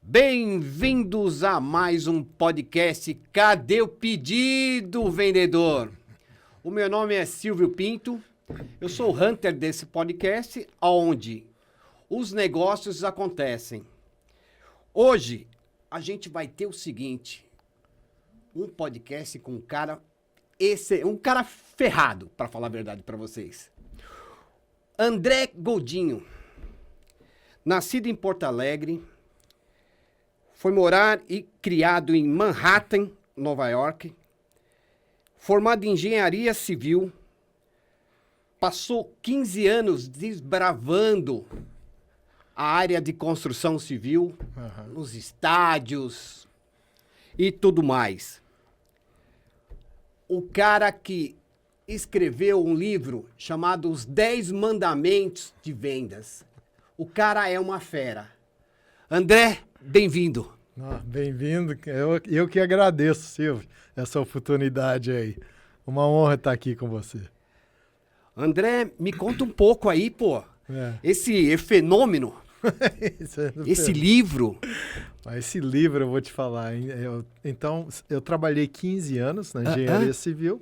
Bem-vindos a mais um podcast Cadê o Pedido, Vendedor? O meu nome é Silvio Pinto, eu sou o Hunter desse podcast, onde os negócios acontecem. Hoje a gente vai ter o seguinte, um podcast com um cara ferrado, para falar a verdade para vocês. André Goldinho, nascido em Porto Alegre, foi morar e criado em Manhattan, Nova York, formado em engenharia civil, passou 15 anos desbravando a área de construção civil, nos estádios e tudo mais. O cara que escreveu um livro chamado Os 10 Mandamentos de Vendas. O cara é uma fera. André, bem-vindo. Bem-vindo. Eu que agradeço, Silvio, essa oportunidade aí. Uma honra estar aqui com você. André, me conta um pouco aí, pô. Esse fenômeno, esse livro. Esse livro eu vou te falar. Então, eu trabalhei 15 anos na engenharia civil.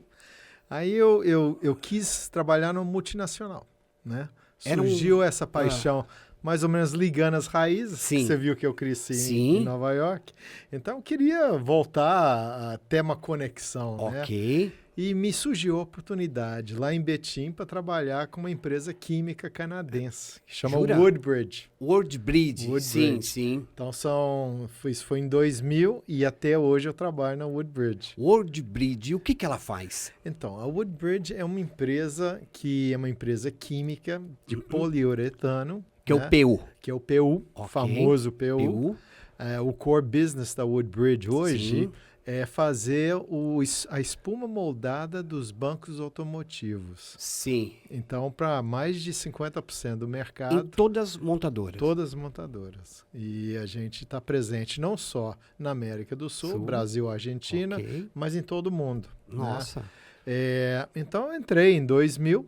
Aí eu quis trabalhar no multinacional, né? Surgiu essa paixão, mais ou menos ligando as raízes. Sim. Você viu que eu cresci em Nova York. Então, eu queria voltar a ter uma conexão, né? Ok. E me surgiu a oportunidade lá em Betim para trabalhar com uma empresa química canadense, que chama Woodbridge. Woodbridge, sim. Então, isso foi em 2000 e até hoje eu trabalho na Woodbridge. Woodbridge, o que ela faz? Então, a Woodbridge é uma empresa química de poliuretano. Que é o PU. Que é o PU, Okay. famoso PU. O core business da Woodbridge hoje é fazer a espuma moldada dos bancos automotivos. Sim. Então, para mais de 50% do mercado. Em todas as montadoras. Todas as montadoras. E a gente está presente não só na América do Sul, Brasil, Argentina, mas em todo o mundo. Nossa. Né? Então, eu entrei em 2000.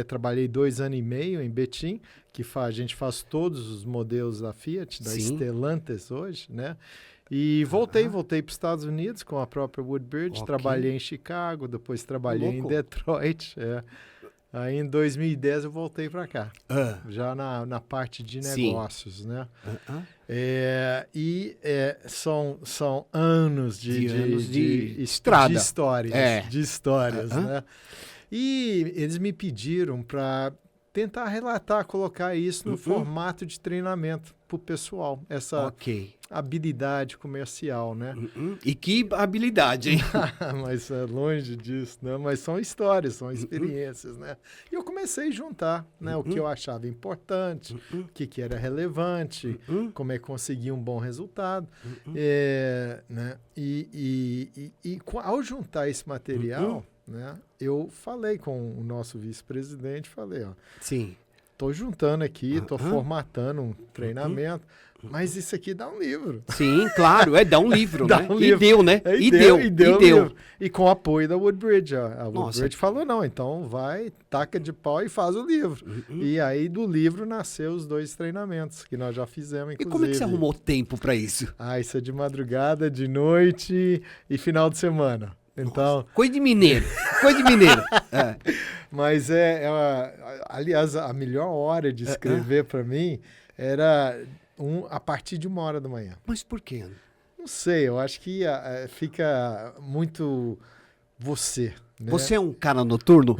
Trabalhei 2 anos e meio em Betim, que a gente faz todos os modelos da Fiat, da Stellantis hoje, né? E voltei para os Estados Unidos com a própria Woodbridge, trabalhei em Chicago, depois trabalhei em Detroit. Aí em 2010 eu voltei para cá, já na parte de negócios, né? São anos de estrada. De histórias, né? E eles me pediram para tentar relatar, colocar isso no formato de treinamento para o pessoal, essa habilidade comercial, né? E que habilidade, hein? Mas é longe disso, né? Mas são histórias, são experiências, né? E eu comecei a juntar, né? O que eu achava importante, o que era relevante, como é que conseguir um bom resultado, né? Ao juntar esse material, né? Eu falei com o nosso vice-presidente, estou juntando aqui, estou formatando um treinamento, mas isso aqui dá um livro. Sim, claro, dá um livro, dá né? Um livro. Deu, né? E deu. E com o apoio da Woodbridge. A Woodbridge falou, não, então vai, taca de pau e faz o livro. E aí do livro nasceu os 2 treinamentos, que nós já fizemos, inclusive. E como é que você arrumou tempo para isso? Isso é de madrugada, de noite e final de semana. Então, coisa de mineiro. Mas aliás, a melhor hora de escrever para mim era a partir de 1h da manhã. Mas por quê? Não sei, eu acho que fica muito você. Né? Você é um cara noturno?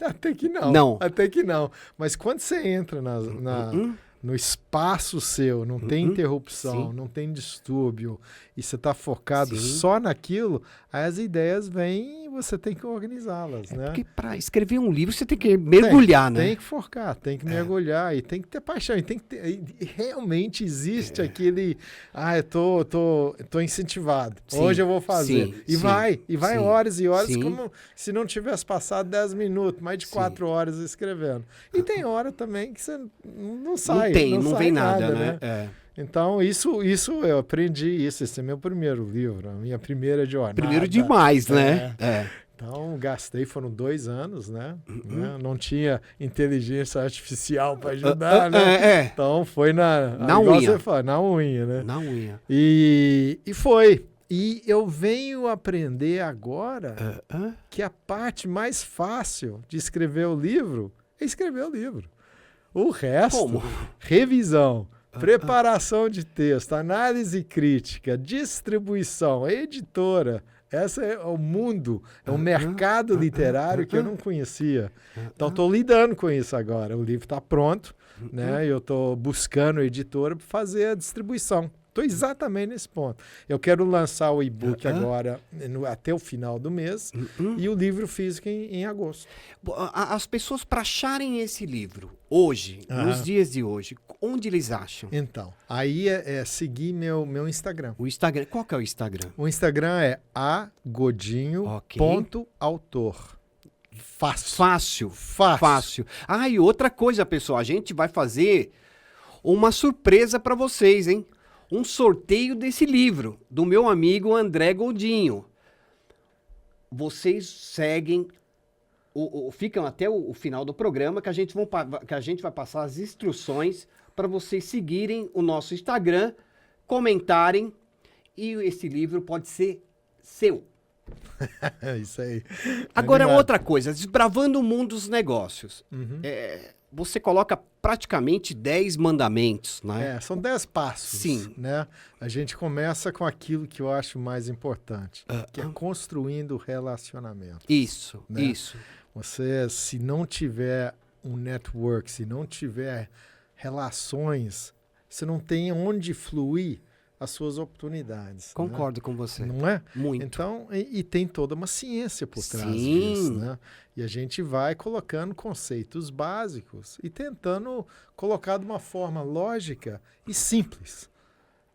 Até que não. Até que não. Mas quando você entra no espaço seu, não tem interrupção, não tem distúrbio, e você está focado só naquilo, aí as ideias vêm e você tem que organizá-las, né? Porque para escrever um livro você tem que mergulhar, né? Tem que focar, tem que mergulhar, e tem que ter paixão, e realmente existe aquele, eu tô incentivado, hoje eu vou fazer, e vai horas e horas, como se não tivesse passado 10 minutos, mais de 4 horas escrevendo. E tem hora também que você não sai. Não vem nada, né? Então, isso eu aprendi, esse é meu primeiro livro, a minha primeira jornada. Primeiro demais, né? Então, gastei, foram 2 anos, né? Não tinha inteligência artificial para ajudar, né? Então, foi na igual unha. Você fala, na unha, né? Na unha. E foi. E eu venho aprender agora que a parte mais fácil de escrever o livro é escrever o livro. O resto, Como? Revisão, preparação de texto, análise crítica, distribuição, editora. Esse é o mundo, é um mercado literário que eu não conhecia. Então, estou lidando com isso agora. O livro está pronto, né? Eu estou buscando a editora para fazer a distribuição. Estou exatamente nesse ponto. Eu quero lançar o e-book agora, até o final do mês, e o livro físico em agosto. As pessoas, para acharem esse livro hoje, nos dias de hoje, onde eles acham? Então, aí é seguir meu Instagram. O Instagram, qual que é o Instagram? O Instagram é agodinho.autor. Fácil. Ah, e outra coisa, pessoal, a gente vai fazer uma surpresa para vocês, hein? Um sorteio desse livro, do meu amigo André Godinho. Vocês seguem, ficam até o final do programa, que a gente vai passar as instruções para vocês seguirem o nosso Instagram, comentarem, e esse livro pode ser seu. É isso aí. Agora, outra coisa, desbravando o mundo dos negócios. Você coloca praticamente 10 mandamentos, né? São 10 passos. Sim. Né? A gente começa com aquilo que eu acho mais importante, que é construindo relacionamento. Isso, né? isso. Você, se não tiver um network, se não tiver relações, você não tem onde fluir as suas oportunidades. Concordo com você. Não é? Muito. Então, e tem toda uma ciência por trás Sim. disso, né? E a gente vai colocando conceitos básicos e tentando colocar de uma forma lógica e simples.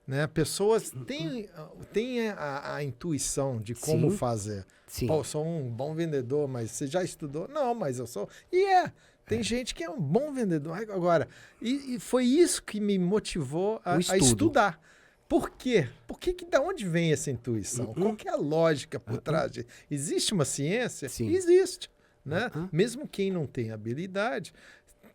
Né? Pessoas têm a intuição de como fazer. Sim. Pô, eu sou um bom vendedor, mas você já estudou? Não, mas eu sou... Tem gente que é um bom vendedor. Agora, e foi isso que me motivou a estudar. Por quê? Da onde vem essa intuição? Qual que é a lógica por trás disso? Existe uma ciência? Sim. Existe. Né? Mesmo quem não tem habilidade,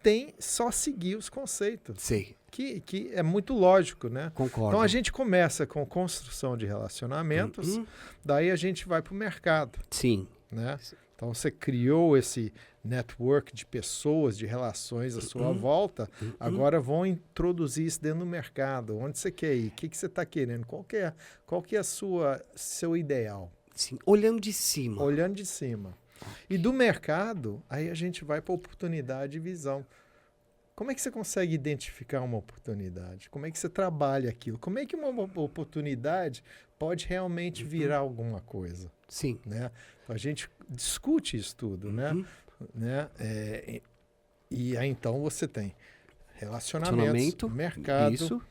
tem só seguir os conceitos. Sei. Que é muito lógico, né? Concordo. Então, a gente começa com construção de relacionamentos, daí a gente vai para o mercado. Sim. Né? Então, você criou esse network de pessoas, de relações à sua volta, agora vão introduzir isso dentro do mercado. Onde você quer ir? O que você está querendo? Qual que é seu ideal? Sim. Olhando de cima. Olhando de cima. E do mercado, aí a gente vai para oportunidade e visão. Como é que você consegue identificar uma oportunidade? Como é que você trabalha aquilo? Como é que uma oportunidade pode realmente virar alguma coisa? Sim. Né? Então, a gente discute isso tudo, né? E aí, então, você tem relacionamento, mercado, isso.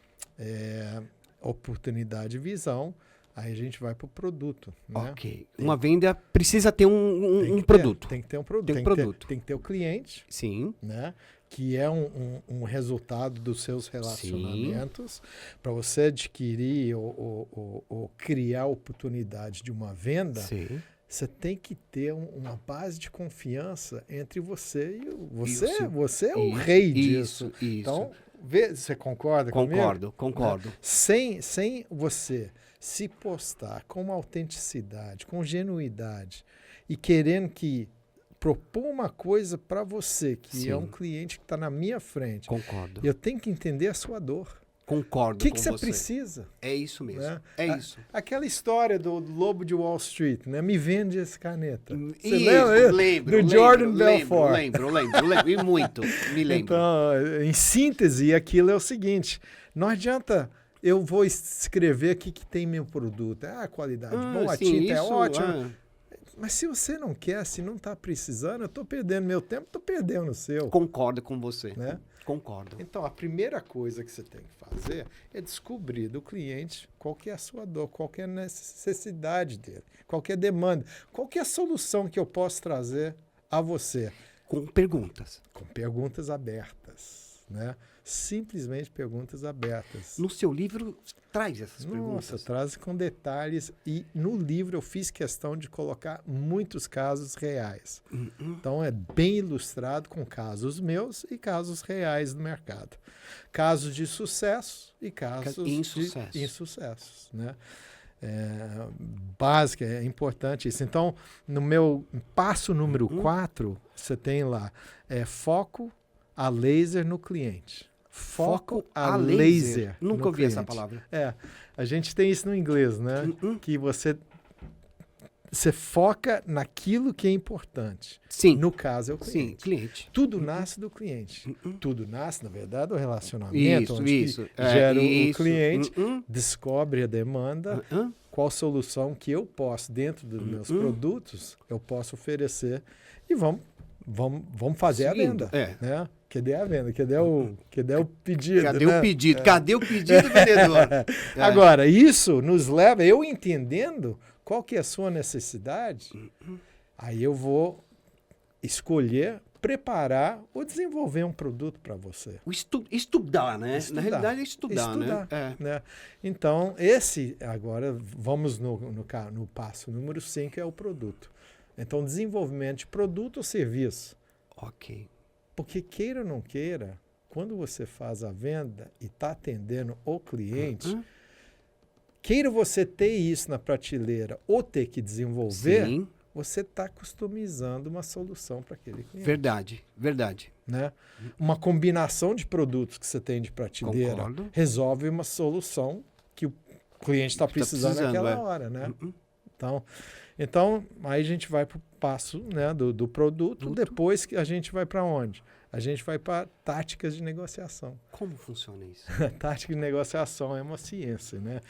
Oportunidade e visão. Aí a gente vai para o produto. Né? Ok. Uma venda precisa ter um produto. Tem que ter um produto. Tem que ter o cliente. Sim. Né? Que é um resultado dos seus relacionamentos. Para você adquirir ou criar oportunidade de uma venda, Sim. você tem que ter uma base de confiança entre você e você é o Isso, rei disso. Isso. Então, você concorda comigo? Concordo. Sem você se postar com uma autenticidade, com genuidade e querendo propor uma coisa para você, que é um cliente que está na minha frente. Concordo. Eu tenho que entender a sua dor. Concordo com você. O que você precisa? É isso mesmo. Né? É isso. Aquela história do Lobo de Wall Street, né? Me vende essa caneta. Você lembra? Lembro. Do Jordan Belfort. Lembro. E muito. Me lembro. Então, em síntese, aquilo é o seguinte. Não adianta... Eu vou escrever aqui que tem meu produto. A qualidade boa, a tinta é ótima. Mas se você não quer, se não está precisando, eu estou perdendo meu tempo, estou perdendo o seu. Concordo com você. Né? Concordo. Então, a primeira coisa que você tem que fazer é descobrir do cliente qual que é a sua dor, qual que é a necessidade dele, qual que é a demanda, qual que é a solução que eu posso trazer a você. Com perguntas. Com perguntas abertas. né? Simplesmente perguntas abertas. No seu livro, traz essas perguntas. Nossa, traz com detalhes. E no livro eu fiz questão de colocar muitos casos reais. Então é bem ilustrado com casos meus e casos reais do mercado. Casos de sucesso e casos de insucessos, né? Básica, é importante isso. Então, no meu passo número 4, você tem lá foco a laser no cliente. Foco a laser. Nunca ouvi essa palavra. A gente tem isso no inglês, né? Que você foca naquilo que é importante. Sim. No caso é o cliente. Sim, cliente. Tudo nasce do cliente. Tudo nasce, na verdade, do relacionamento. Isso. Gera o cliente, descobre a demanda, qual solução que eu posso, dentro dos meus produtos, eu posso oferecer e vamos fazer a venda. Né? Cadê a venda? Cadê o pedido? Cadê o pedido? Cadê o pedido, vendedor? Agora, isso nos leva, eu entendendo qual que é a sua necessidade, aí eu vou escolher, preparar ou desenvolver um produto para você. Estudar, né? Na realidade é estudar. Né? Então, agora, vamos no passo número 5, é o produto. Então, desenvolvimento de produto ou serviço. Ok. Porque queira ou não queira, quando você faz a venda e está atendendo o cliente, queira você ter isso na prateleira ou ter que desenvolver, sim, você está customizando uma solução para aquele cliente. Verdade. Né? Uma combinação de produtos que você tem de prateleira resolve uma solução que o cliente está precisando naquela hora. Né? Então, aí a gente vai para o passo, né, do produto. Depois que a gente vai para onde? A gente vai para táticas de negociação. Como funciona isso? Tática de negociação é uma ciência. Né?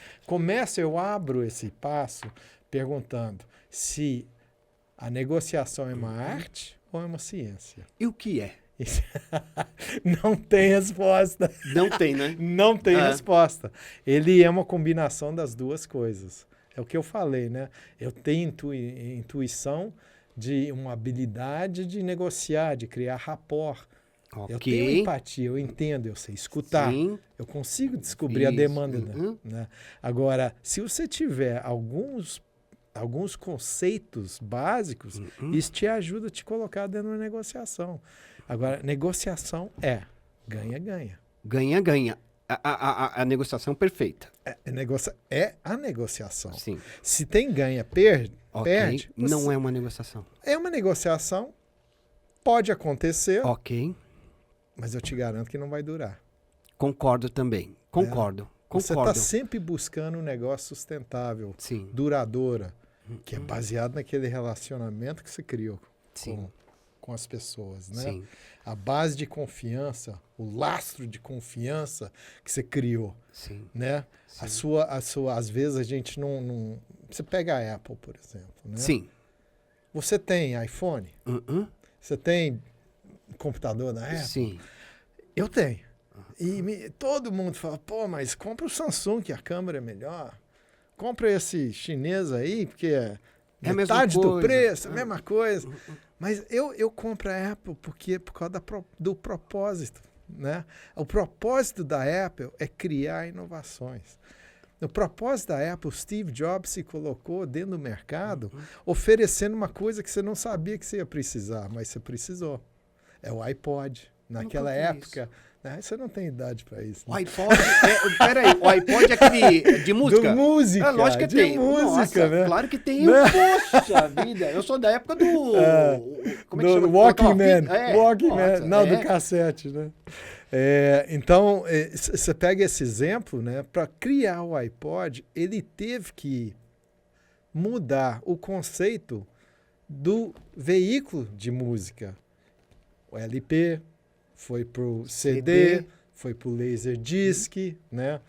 Eu abro esse passo perguntando se a negociação é uma arte ou é uma ciência. E o que é? Não tem resposta. Não tem, né? Não tem resposta. Ele é uma combinação das duas coisas. É o que eu falei, né? Eu tenho intuição de uma habilidade de negociar, de criar rapport. Eu tenho empatia, eu entendo, eu sei escutar. Sim. Eu consigo descobrir a demanda. Né? Agora, se você tiver alguns conceitos básicos, isso te ajuda a te colocar dentro da negociação. Agora, negociação é ganha-ganha. Ganha-ganha. A negociação perfeita. É a negociação. Sim. Se tem ganha, perde. Não é uma negociação. É uma negociação. Pode acontecer. Ok. Mas eu te garanto que não vai durar. Concordo também. Concordo. Você está sempre buscando um negócio sustentável, sim, duradoura, que é baseado naquele relacionamento que você criou com as pessoas, né? Sim. A base de confiança, o lastro de confiança que você criou, sim, né? Sim. Às vezes a gente não... Você pega a Apple, por exemplo, né? Sim. Você tem iPhone? Você tem computador da Apple? Sim. Eu tenho. E todo mundo fala, mas compra o Samsung, que a câmera é melhor. Compra esse chinês aí, porque é metade do preço, a mesma coisa. Mas eu compro a Apple por causa do propósito. Né? O propósito da Apple é criar inovações. O propósito da Apple, Steve Jobs se colocou dentro do mercado oferecendo uma coisa que você não sabia que você ia precisar, mas você precisou. É o iPod. Naquela época... Você não tem idade para isso. Né? O iPod... Peraí, o iPod é aquele de música? De música. Lógico que tem. Música, né? Claro que tem. Poxa vida, eu sou da época do... Como é que chama? Walkman. Do cassete, né? Então, você pega esse exemplo, né? Para criar o iPod, ele teve que mudar o conceito do veículo de música. O LP... Foi pro CD, foi pro Laserdisc, né?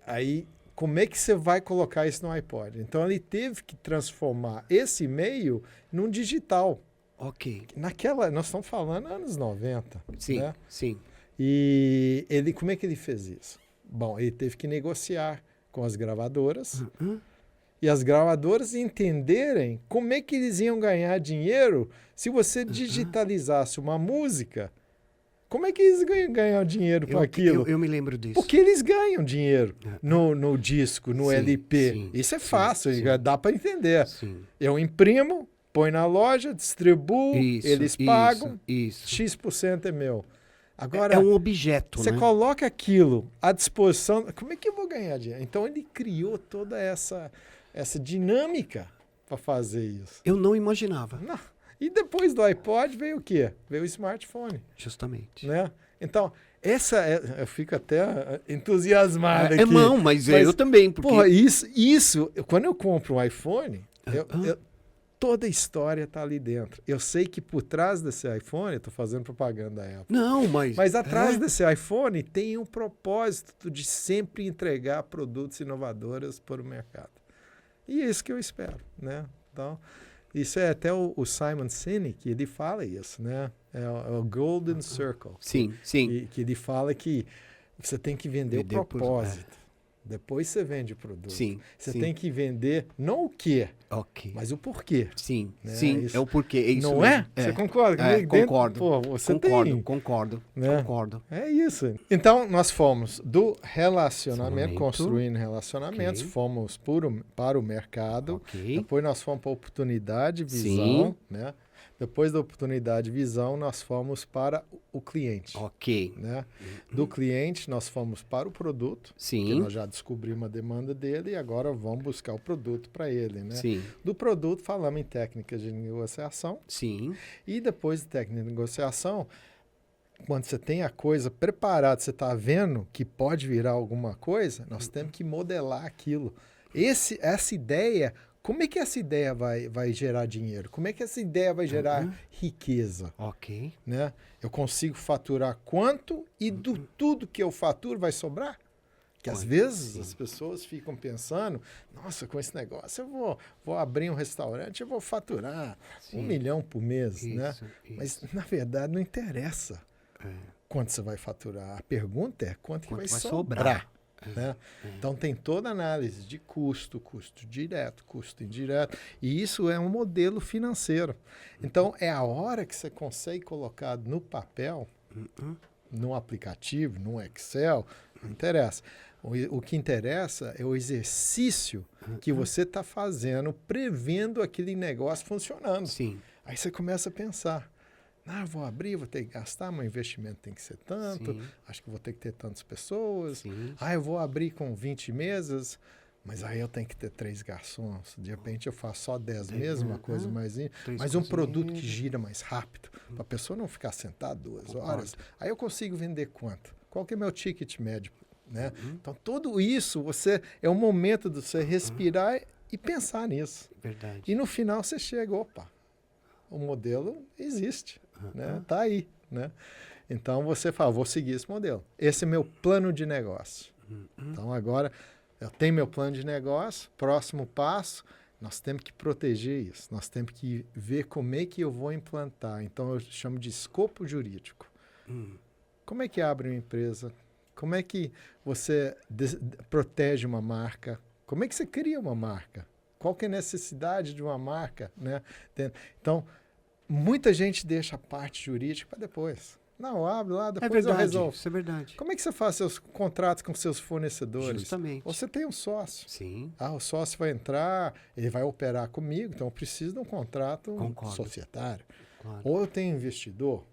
Aí, como é que você vai colocar isso no iPod? Então, ele teve que transformar esse meio num digital. Ok. Nós estamos falando anos 90. Sim, né? Sim. E como é que ele fez isso? Bom, ele teve que negociar com as gravadoras e as gravadoras entenderem como é que eles iam ganhar dinheiro se você digitalizasse uma música Como é que eles ganham dinheiro com aquilo? Eu me lembro disso. Porque eles ganham dinheiro no disco, no Sim, LP. sim, Isso é sim, fácil, sim. dá para entender. Sim. Eu imprimo, põe na loja, distribuo, eles pagam, X% é meu. Agora, é um objeto, você né? coloca aquilo à disposição, como é que eu vou ganhar dinheiro? Então ele criou toda essa dinâmica para fazer isso. Eu não imaginava. Não. E depois do iPod veio o quê? Veio o smartphone. Justamente. Né? Então, eu fico até entusiasmado aqui. Não, mas eu também. Porque... Porra, isso, quando eu compro um iPhone, toda a história está ali dentro. Eu sei que por trás desse iPhone, eu estou fazendo propaganda da Apple. Não, mas atrás desse iPhone tem um propósito de sempre entregar produtos inovadores para o mercado. E é isso que eu espero, né? Então, isso é até o Simon Sinek, ele fala isso, né? É o Golden Circle. Sim. Que ele fala que você tem que vender o propósito. Depois você vende o produto. Você tem que vender não o quê, mas o porquê. Sim, né? é o porquê. É isso não mesmo. é? Você concorda? Concordo. Pô, você concordo. É isso. Então, nós fomos do relacionamento, construindo relacionamentos, fomos para o mercado, depois nós fomos para a oportunidade, visão, né? Depois da oportunidade visão, nós fomos para o cliente. Né? Do cliente, nós fomos para o produto, que nós já descobrimos a demanda dele e agora vamos buscar o produto para ele. Né? Do produto, falamos em técnicas de negociação. E depois de técnica de negociação, quando você tem a coisa preparada, você está vendo que pode virar alguma coisa, nós temos que modelar aquilo. Essa ideia... Como é que essa ideia vai gerar dinheiro? Como é que essa ideia vai gerar riqueza? Né? Eu consigo faturar quanto e do tudo que eu faturo vai sobrar? Que às vezes as pessoas ficam pensando, nossa, com esse negócio eu vou abrir um restaurante, eu vou faturar 1 milhão por mês. Né? Mas, na verdade, não interessa quanto você vai faturar. A pergunta é quanto que vai sobrar. Né? Então tem toda a análise de custo direto, custo indireto, e isso é um modelo financeiro. Então é a hora que você consegue colocar no papel, no aplicativo, no Excel, não interessa. O que interessa é o exercício que você está fazendo, prevendo aquele negócio funcionando. Aí você começa a pensar. Vou abrir, vou ter que gastar, meu investimento tem que ser tanto, acho que vou ter que ter tantas pessoas. Eu vou abrir com 20 mesas, mas aí eu tenho que ter 3 garçons. De repente eu faço só 10 mesas, uma coisa mais... Mas um produto que gira mais rápido, para a pessoa não ficar sentada 2 horas. Aí eu consigo vender quanto? Qual que é meu ticket médio? Né? Então tudo isso é um momento de você respirar e pensar nisso. E no final você chega, o modelo existe. Né? Tá aí, né? Então você fala, vou seguir esse modelo. Esse é meu plano de negócio. Então agora eu tenho meu plano de negócio, próximo passo, nós temos que proteger isso. Nós temos que ver como é que eu vou implantar. Então eu chamo de escopo jurídico. Como é que abre uma empresa? Como é que você protege uma marca? Como é que você cria uma marca? Qual que é a necessidade de uma marca? Né? Então, muita gente deixa a parte jurídica para depois. Não, abre lá, depois eu resolvo. Isso é verdade. Como é que você faz seus contratos com seus fornecedores? Justamente. Você tem um sócio. O sócio vai entrar, ele vai operar comigo, então eu preciso de um contrato societário. Ou eu tenho investidor,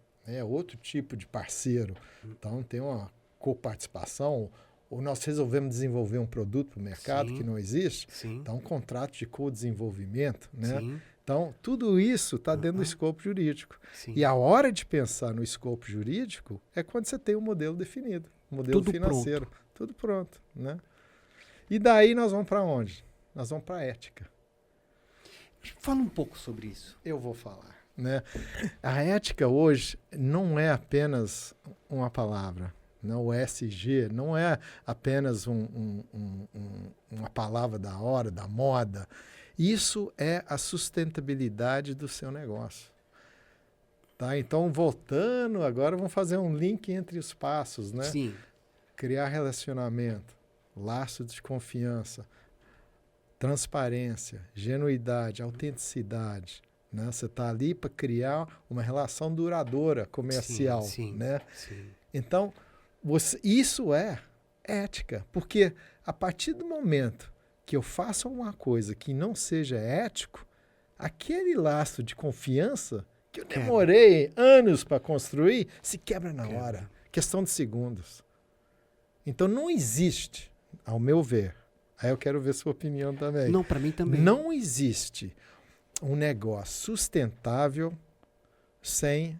outro tipo de parceiro. Então tem uma coparticipação, ou nós resolvemos desenvolver um produto para o mercado que não existe. Então um contrato de co-desenvolvimento, né? Então, tudo isso está dentro do escopo jurídico. E a hora de pensar no escopo jurídico é quando você tem um modelo definido, um modelo financeiro. Tudo pronto. Né? E daí nós vamos para onde? Nós vamos para a ética. Fala um pouco sobre isso. Eu vou falar. Né? A ética hoje não é apenas uma palavra. Não, o ESG não é apenas uma palavra da hora, da moda. Isso é a sustentabilidade do seu negócio. Tá? Então, voltando, agora vamos fazer um link entre os passos. Né? Criar relacionamento, laço de confiança, transparência, genuidade, autenticidade, né? Você está ali para criar uma relação duradoura comercial, sim, né? sim. Então, isso é ética, porque a partir do momento que eu faço alguma coisa que não seja ético, aquele laço de confiança que eu demorei anos para construir se quebra na hora. Questão de segundos. Então, não existe, ao meu ver, aí eu quero ver sua opinião também. Não, para mim também. Não existe um negócio sustentável sem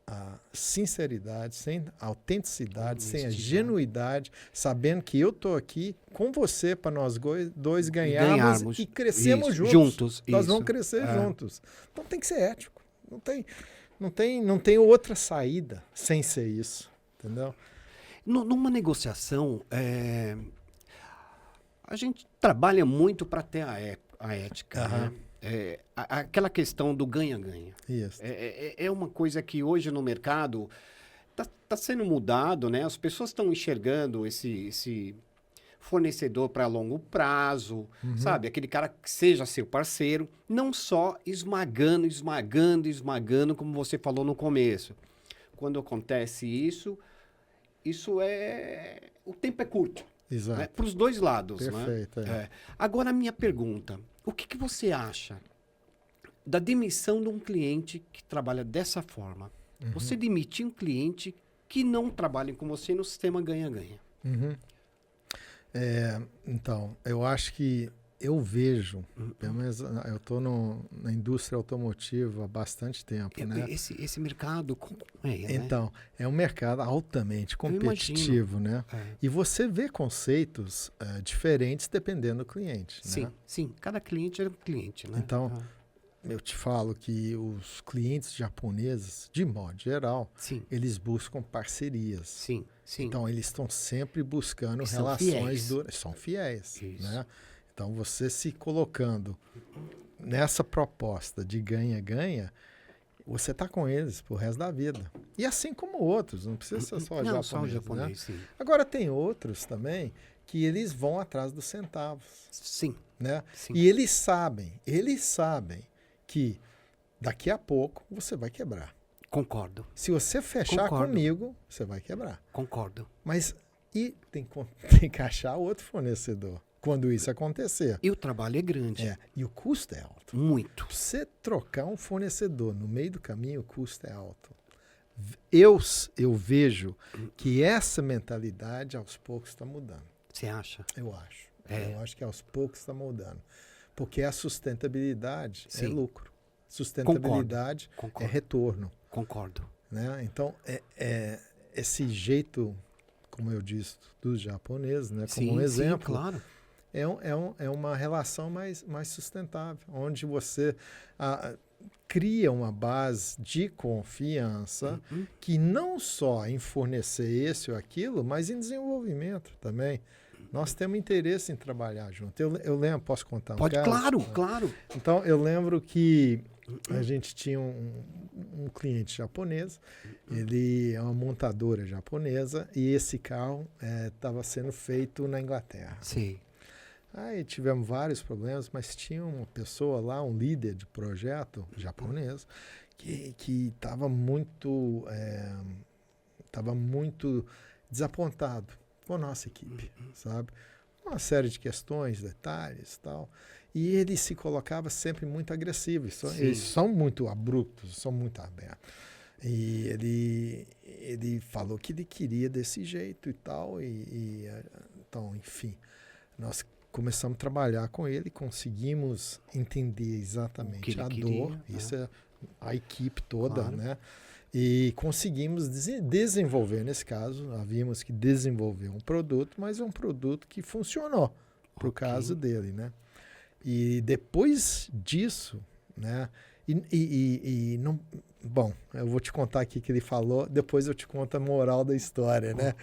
a sinceridade, sem a autenticidade, sem a genuidade, sabendo que eu estou aqui com você para nós dois ganharmos e crescermos juntos. Nós vamos crescer juntos. Então tem que ser ético. Não tem outra saída sem ser isso, entendeu? Numa negociação, a gente trabalha muito para ter a ética, né? Aquela questão do ganha-ganha. É uma coisa que hoje no mercado está sendo mudado, né? As pessoas estão enxergando esse fornecedor para longo prazo, sabe? Aquele cara que seja seu parceiro, não só esmagando, como você falou no começo. Quando acontece isso o tempo é curto. Exato. Né? Para os dois lados. Perfeito. Né? Agora, a minha pergunta, o que você acha da demissão de um cliente que trabalha dessa forma? Você demitir um cliente que não trabalha com você no sistema ganha-ganha. Então, eu acho que eu vejo, pelo menos eu estou na indústria automotiva há bastante tempo, né? Esse mercado então, é um mercado altamente competitivo, né? E você vê conceitos diferentes dependendo do cliente, sim, né? Sim, cada cliente é um cliente, né? Então, eu te falo que os clientes japoneses, de modo geral, eles buscam parcerias. Sim. Então, eles estão sempre buscando relações duras. São fiéis, né? Então, você se colocando nessa proposta de ganha-ganha, você está com eles pro resto da vida. E assim como outros, não precisa ser só japonês. Só japonês, né? sim. Agora, tem outros também que eles vão atrás dos centavos. Sim. Né? Sim. E eles sabem que daqui a pouco você vai quebrar. Concordo. Se você fechar comigo, você vai quebrar. Concordo. Mas tem que achar outro fornecedor quando isso acontecer. E o trabalho é grande. E o custo é alto. Muito. Você trocar um fornecedor no meio do caminho, o custo é alto. Eu vejo que essa mentalidade aos poucos está mudando. Você acha? Eu acho. Eu acho que aos poucos está mudando. Porque a sustentabilidade é lucro. Sustentabilidade é retorno. Concordo. Né? Então, esse jeito, como eu disse, dos japoneses, né? Como um exemplo, sim, claro. É uma relação mais sustentável, onde você cria uma base de confiança que não só em fornecer esse ou aquilo, mas em desenvolvimento também. Nós temos interesse em trabalhar junto. Eu lembro, posso contar um caso? Claro. Então, eu lembro que a gente tinha um cliente japonês, ele é uma montadora japonesa, e esse carro estava sendo feito na Inglaterra. Sim. Aí tivemos vários problemas, mas tinha uma pessoa lá, um líder de projeto japonês, que estava muito desapontado com a nossa equipe, sabe? Uma série de questões, detalhes e tal. E ele se colocava sempre muito agressivo. Eles são muito abruptos, são muito abertos. E ele falou que ele queria desse jeito e tal. Então, enfim, nós começamos a trabalhar com ele, conseguimos entender exatamente a dor. Isso é a equipe toda, né? E conseguimos desenvolver, nesse caso, havíamos que desenvolver um produto, mas um produto que funcionou para o caso dele, né? E depois disso, né? Não, bom, eu vou te contar aqui o que ele falou, depois eu te conto a moral da história, né?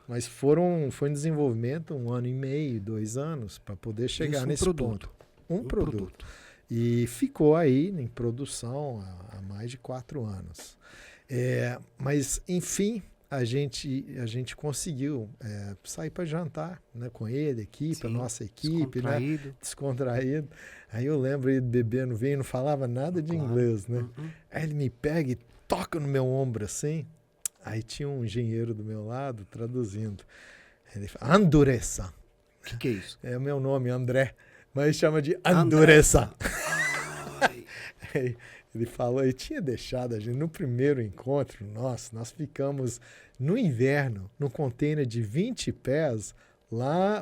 Mas foi em desenvolvimento 1 ano e meio, 2 anos, para poder chegar nesse ponto. Um produto. E ficou aí em produção há mais de 4 anos. Mas, enfim, a gente conseguiu sair para jantar, né, com ele, a nossa equipe, né, descontraído. Aí eu lembro ele bebendo vinho, não falava nada de inglês, né? Aí ele me pega e toca no meu ombro assim. Aí tinha um engenheiro do meu lado traduzindo. Ele fala, Anduressa. O que é isso? É o meu nome, André, mas chama de Anduressa. Ele falou, ele tinha deixado a gente no primeiro encontro, nós ficamos no inverno, no container de 20 pés, lá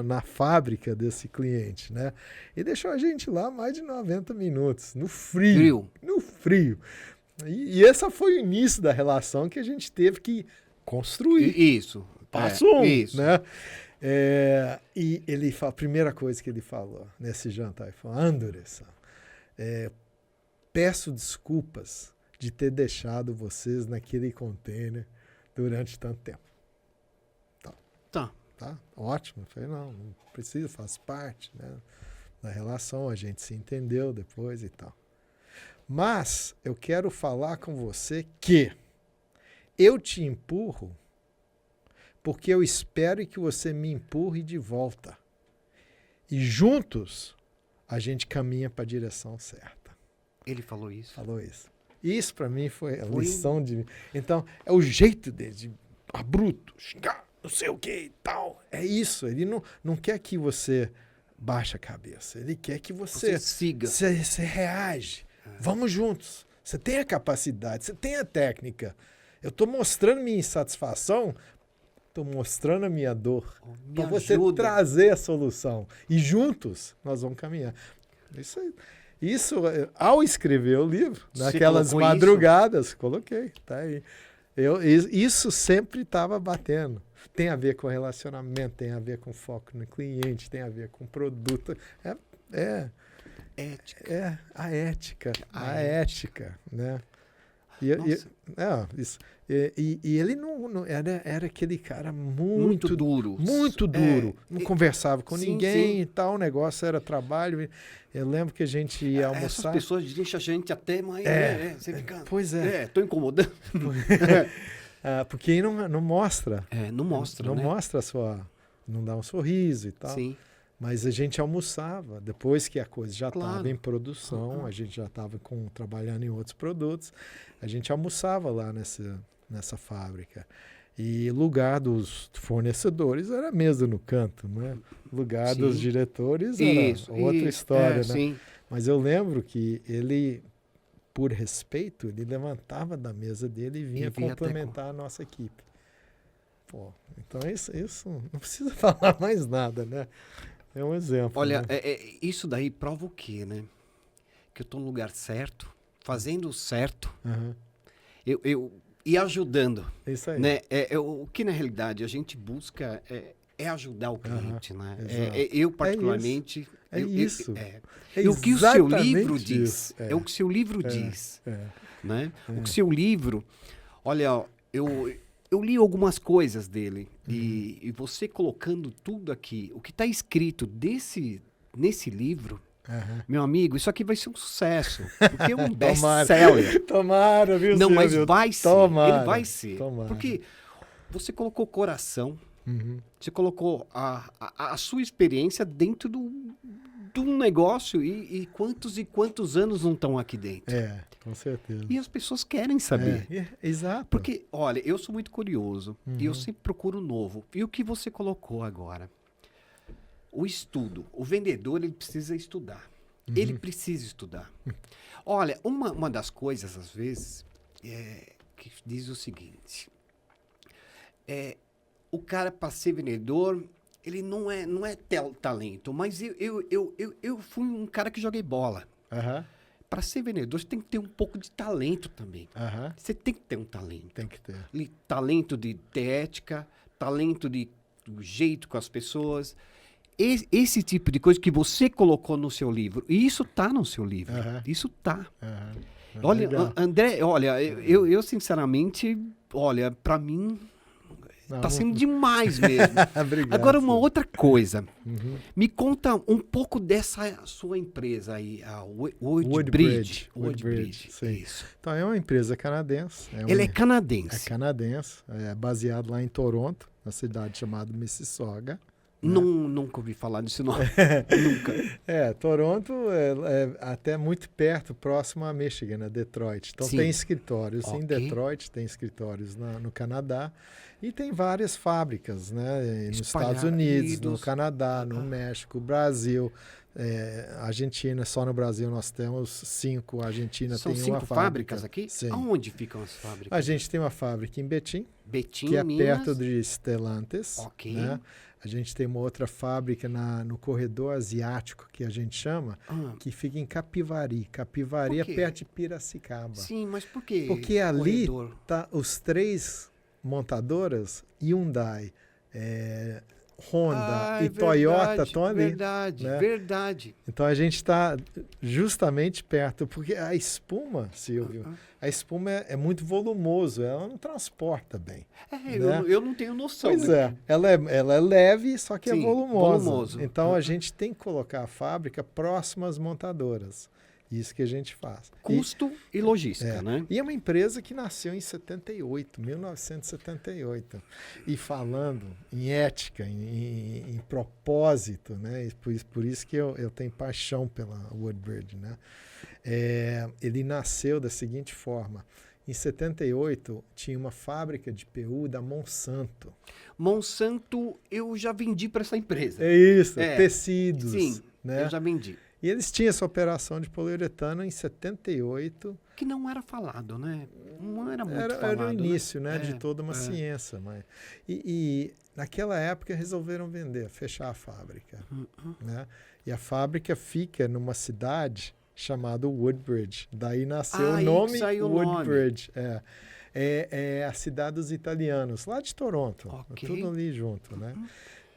na fábrica desse cliente, né? E deixou a gente lá mais de 90 minutos, no frio. No frio. E esse foi o início da relação que a gente teve que construir. Isso. Passo um, isso. Né? E ele a primeira coisa que ele falou nesse jantar, ele falou, Anduressa, peço desculpas de ter deixado vocês naquele container durante tanto tempo. Tá, ótimo. Eu falei, não precisa, faz parte, né, da relação, a gente se entendeu depois e tal. Mas eu quero falar com você que eu te empurro porque eu espero que você me empurre de volta. E juntos a gente caminha para a direção certa. Ele falou isso? Falou isso. Isso para mim foi a lição de... Então, é o jeito dele, de bruto, xingar, não sei o que e tal. É isso. Ele não quer que você baixe a cabeça. Ele quer que você siga. Você reage. Vamos juntos. Você tem a capacidade, você tem a técnica. Eu estou mostrando minha insatisfação, estou mostrando a minha dor. Para você trazer a solução. E juntos nós vamos caminhar. Isso, ao escrever o livro, naquelas madrugadas, isso? Coloquei, tá aí. Isso sempre estava batendo. Tem a ver com relacionamento, tem a ver com foco no cliente, tem a ver com produto. Ética. A ética, né? E ele não era aquele cara muito duro. Muito duro. Não conversava com ninguém e tal. O negócio era trabalho. Eu lembro que a gente ia almoçar. Essas pessoas deixam a gente até mais... você fica... Pois é. Tô incomodando. Porque não mostra. Não mostra, Não mostra a sua... Não dá um sorriso e tal. Sim. Mas a gente almoçava, depois que a coisa já estava em produção, a gente já estava trabalhando em outros produtos, a gente almoçava lá nessa fábrica. E lugar dos fornecedores era a mesa no canto, né? Lugar dos diretores era outra história, né? Sim. Mas eu lembro que ele, por respeito, ele levantava da mesa dele e vinha complementar a nossa equipe. Pô, então isso não precisa falar mais nada, né? É um exemplo. Olha, né? Isso daí prova o quê, né? Que eu estou no lugar certo, fazendo o certo, e ajudando. Isso aí. Né? O que, na realidade, a gente busca é ajudar o cliente, né? Eu, particularmente... É o que o seu livro diz. É o que o seu livro diz. Né? O que o seu livro... Olha, eu li algumas coisas dele e você colocando tudo aqui, o que está escrito nesse livro, meu amigo, isso aqui vai ser um sucesso, porque é um best-seller. Tomara, viu? Não, mas vai ser, tomara, ele vai ser. Tomara. Porque você colocou coração, você colocou a sua experiência dentro do negócio e quantos anos não estão aqui dentro. Com certeza. E as pessoas querem saber. Exato. Porque, olha, eu sou muito curioso e eu sempre procuro novo. E o que você colocou agora? O estudo. O vendedor, ele precisa estudar. Ele precisa estudar. Olha, uma das coisas, às vezes, que diz o seguinte. O cara, para ser vendedor, ele não é talento. Mas eu fui um cara que joguei bola. Para ser vendedor, você tem que ter um pouco de talento também. Você tem que ter um talento. Tem que ter. Talento de ter ética, talento do jeito com as pessoas. Esse tipo de coisa que você colocou no seu livro. E isso está no seu livro. Isso está. Olha, André, olha, eu sinceramente, olha, para mim, Tá sendo demais mesmo. Obrigado. Agora, uma outra coisa. Uhum. Me conta um pouco dessa sua empresa aí, a Woodbridge. Woodbridge, sim. Isso. Então, é uma empresa canadense. Ela é canadense. É canadense, é baseado lá em Toronto, na cidade chamada Mississauga. Nunca ouvi falar disso, não. Nunca. Toronto é até muito perto, próximo a Michigan, a Detroit. Então, Sim. tem escritórios em Ok. Detroit, tem escritórios no Canadá e tem várias fábricas, né? Nos Estados Unidos, no Canadá, no México, Brasil, Argentina. Só no Brasil nós temos 5, a Argentina São tem 5 uma fábrica. fábricas aqui? Sim. Aonde ficam as fábricas? A gente tem uma fábrica em Betim, Betim, que é Minas. perto de Stellantis. Ok. Né? A gente tem uma outra fábrica no corredor asiático, que a gente chama, que fica em Capivari. Capivari é Por quê? perto de Piracicaba. Sim, mas por quê? Porque ali corredor? tá os 3 montadoras, Hyundai, Honda e Toyota estão ali. Verdade, né? verdade. Então a gente está justamente perto, porque a espuma, Silvio, a espuma é muito volumoso, ela não transporta bem. É, né? eu não tenho noção. Pois né? ela é leve, só que Sim, é volumosa. volumoso. Então a gente tem que colocar a fábrica próxima às montadoras. Isso que a gente faz. Custo e logística, né? E é uma empresa que nasceu em 1978. E falando em ética, em propósito, né? Por isso que eu tenho paixão pela Woodbridge, né? Ele nasceu da seguinte forma. Em 78, tinha uma fábrica de PU da Monsanto. Monsanto, eu já vendi para essa empresa. É isso, tecidos. Sim, né? eu já vendi. E eles tinham essa operação de poliuretano em 78. Que não era falado, né? Não era muito falado. Era o início, né? de toda uma ciência. Mas... E naquela época resolveram fechar a fábrica. Né? E a fábrica fica numa cidade chamada Woodbridge. Daí nasceu o nome Woodbridge. É a cidade dos italianos, lá de Toronto. Okay. Tudo ali junto. Né?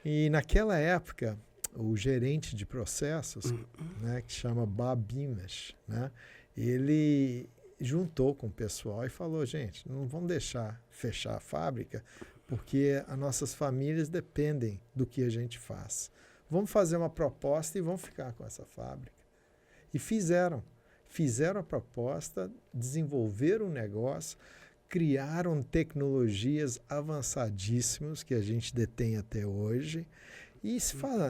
E naquela época... o gerente de processos, né, que chama Bob Beamish, né, ele juntou com o pessoal e falou, gente, não vamos deixar fechar a fábrica, porque as nossas famílias dependem do que a gente faz. Vamos fazer uma proposta e vamos ficar com essa fábrica. E fizeram a proposta, desenvolveram um negócio, criaram tecnologias avançadíssimas que a gente detém até hoje. E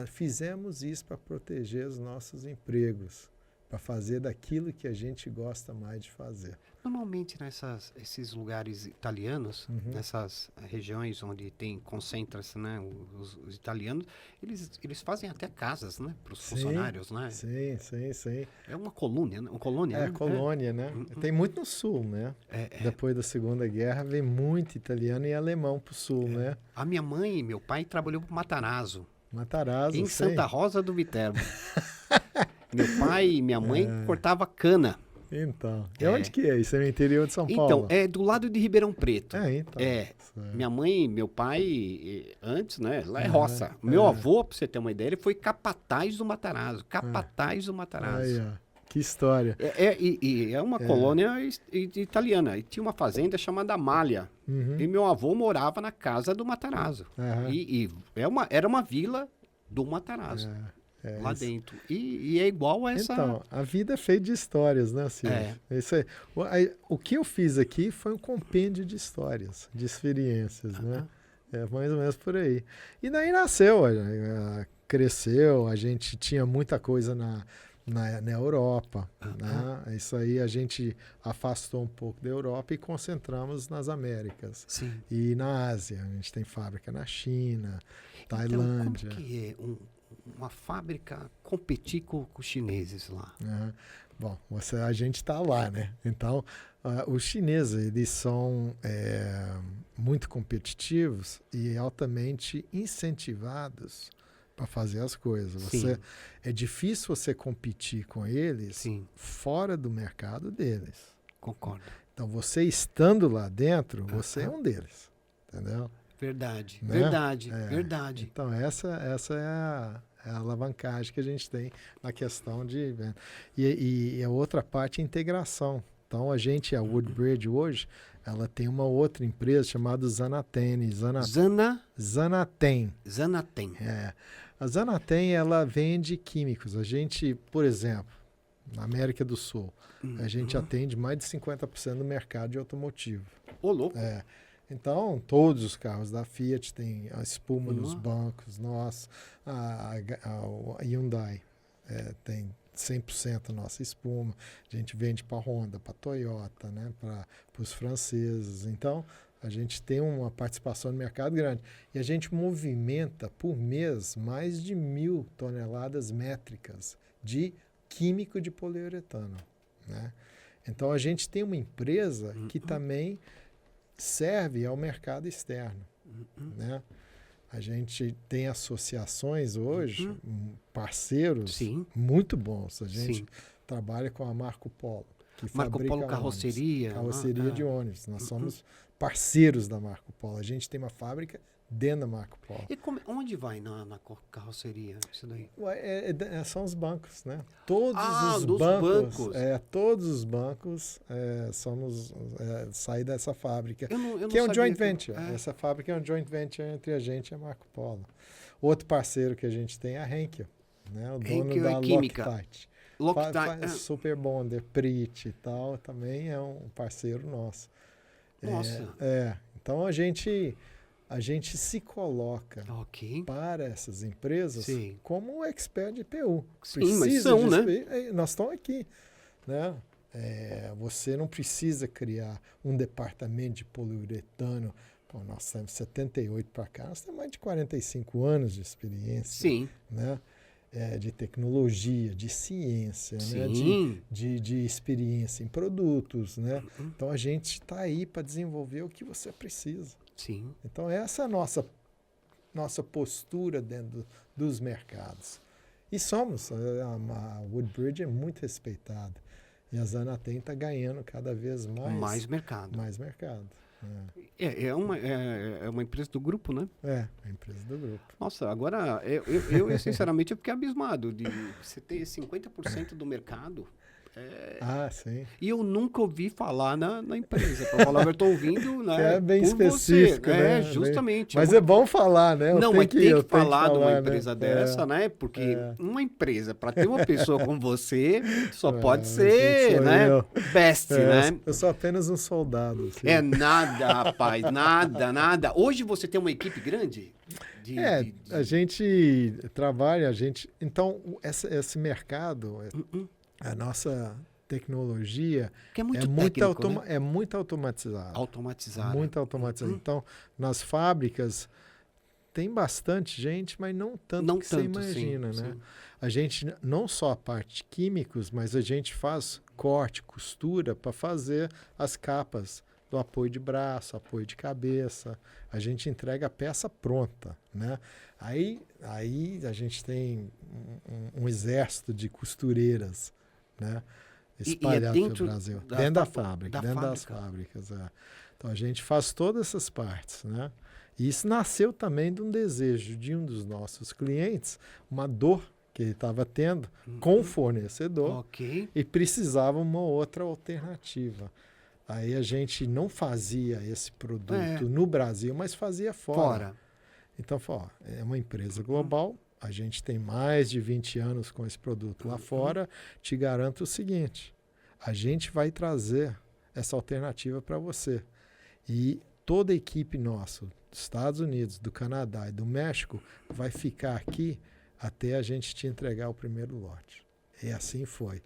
fizemos isso para proteger os nossos empregos, para fazer daquilo que a gente gosta mais de fazer. Normalmente, esses lugares italianos, nessas regiões onde concentra-se, né, os italianos, eles fazem até casas, né, para os funcionários, né? Sim. É uma colônia, né? Colônia, né? Tem muito no sul, né? Depois da Segunda Guerra, vem muito italiano e alemão para o sul, né? A minha mãe e meu pai trabalhou para Matarazzo. Matarazzo, em Santa Rosa do Viterbo. Meu pai e minha mãe cortavam cana. Então, e onde que é? Isso é no interior de São Paulo? Então, é do lado de Ribeirão Preto. Então. Minha mãe e meu pai, antes, né, lá é roça. Meu avô, pra você ter uma ideia, ele foi capataz do Matarazzo. Capataz do Matarazzo. Aí, ó. Que história. É uma colônia italiana. E tinha uma fazenda chamada Amália. E meu avô morava na casa do Matarazzo. Era uma vila do Matarazzo. Lá isso. Dentro. E é igual a essa... Então, a vida é feita de histórias, né, Silvio? Isso aí. O que eu fiz aqui foi um compêndio de histórias, de experiências, né? É mais ou menos por aí. E daí nasceu, cresceu, a gente tinha muita coisa na Europa, né? Isso aí a gente afastou um pouco da Europa e concentramos nas Américas. Sim. E na Ásia, a gente tem fábrica na China, Tailândia. Então, como que é uma fábrica competir com os chineses lá? Bom, a gente está lá, né? Então, os chineses, eles são muito competitivos e altamente incentivados para fazer as coisas. É difícil você competir com eles fora do mercado deles. Concordo. Então, você estando lá dentro, você é um deles, entendeu? Verdade, né? verdade. Então, essa é a alavancagem que a gente tem na questão de... E a outra parte é a integração. Então, a Woodbridge hoje, ela tem uma outra empresa chamada Zanaten. Zanaten. Zanaten. A Zanaten, ela vende químicos. A gente, por exemplo, na América do Sul, a gente atende mais de 50% do mercado de automotivo. Ô, louco. Então, todos os carros da Fiat têm a espuma nos bancos. A Hyundai tem 100% nossa espuma. A gente vende para a Honda, para a Toyota, né? Para os franceses. Então, a gente tem uma participação no mercado grande. E a gente movimenta por mês mais de 1.000 toneladas métricas de químico de poliuretano, né? Então, a gente tem uma empresa que também serve ao mercado externo, né? A gente tem associações hoje, parceiros muito bons. A gente trabalha com a Marco Polo, que Marco fabrica Polo carroceria. Carroceria de ônibus. Nós somos parceiros da Marco Polo. A gente tem uma fábrica dentro da Marco Polo. E onde vai na carroceria isso daí? São os bancos, né? Todos os bancos. Todos os bancos saem dessa fábrica. Eu que é um joint venture. Essa fábrica é um joint venture entre a gente e a Marco Polo. Outro parceiro que a gente tem é a Henkel, né? O dono da Loctite. Super Bonder, Prit e tal, também é um parceiro nosso. Nossa. Então a gente se coloca para essas empresas como expert de PU. Sim, mas são, né? Nós estamos aqui, né? Você não precisa criar um departamento de poliuretano. Pô, nós temos 78 para cá, nós temos mais de 45 anos de experiência. Sim. Né? De tecnologia, de ciência, né? de experiência em produtos, né? Então a gente está aí para desenvolver o que você precisa. Sim. Então essa é a nossa postura dentro dos mercados. E a Woodbridge é muito respeitada. E a Zanaten está ganhando cada vez mais mercado. Mais mercado. É uma empresa do grupo, né? A empresa do grupo. Nossa, agora eu sinceramente eu fiquei abismado de você ter 50% do mercado. Sim. E eu nunca ouvi falar na empresa. Para falar, eu estou ouvindo, né? É bem específico, né? Justamente. Mas é bom falar, né? Mas tem que falar de uma empresa dessa, né? Porque uma empresa, para ter uma pessoa como você, só pode ser, né? Best, né? Eu sou apenas um soldado. Assim. Nada, rapaz, nada. Hoje você tem uma equipe grande? A gente trabalha, então, esse mercado... A nossa tecnologia é muito automatizada. Automatizada. Muito automatizada. Então, nas fábricas tem bastante gente, mas não tanto que você imagina, né? Sim. A gente, não só a parte de químicos, mas a gente faz corte, costura para fazer as capas do apoio de braço, apoio de cabeça. A gente entrega a peça pronta, né? Aí a gente tem um exército de costureiras, né? Espalhado pelo Brasil. Dentro da fábrica, dentro das fábricas. Então a gente faz todas essas partes, né? E isso nasceu também de um desejo de um dos nossos clientes, uma dor que ele estava tendo com o fornecedor e precisava uma outra alternativa. Aí a gente não fazia esse produto no Brasil, mas fazia fora. Então, é uma empresa global, a gente tem mais de 20 anos com esse produto lá fora, te garanto o seguinte, a gente vai trazer essa alternativa para você. E toda a equipe nossa, dos Estados Unidos, do Canadá e do México, vai ficar aqui até a gente te entregar o primeiro lote. E assim foi.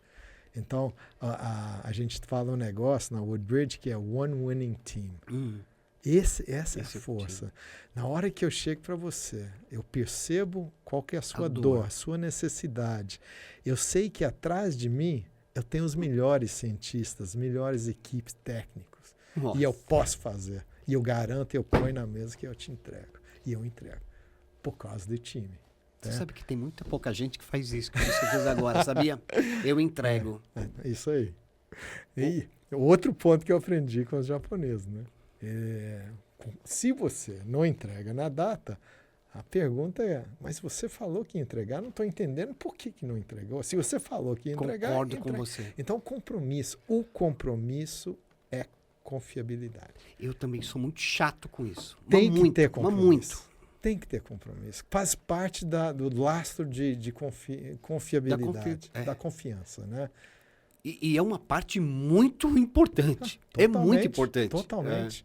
Então, a gente fala um negócio na Woodbridge que é One Winning Team. Essa é a força. Na hora que eu chego para você, eu percebo qual que é a sua dor, a sua necessidade. Eu sei que atrás de mim, eu tenho os melhores cientistas, melhores equipes técnicos. Nossa. E eu posso fazer. E eu garanto, eu ponho na mesa que eu te entrego. E eu entrego. Por causa do time. Você sabe que tem muita pouca gente que faz isso que você fez agora, sabia? Eu entrego. Isso aí. E outro ponto que eu aprendi com os japoneses, né? Se você não entrega na data, A pergunta é, mas você falou que ia entregar, não estou entendendo por que não entregou. Se você falou que ia entregar... Concordo com você. Então, o compromisso é confiabilidade. Eu também sou muito chato com isso. Tem que ter compromisso. Muito. Tem que ter compromisso. Faz parte do lastro de confiabilidade, da confiança, né? E é uma parte muito importante. É muito importante. Totalmente.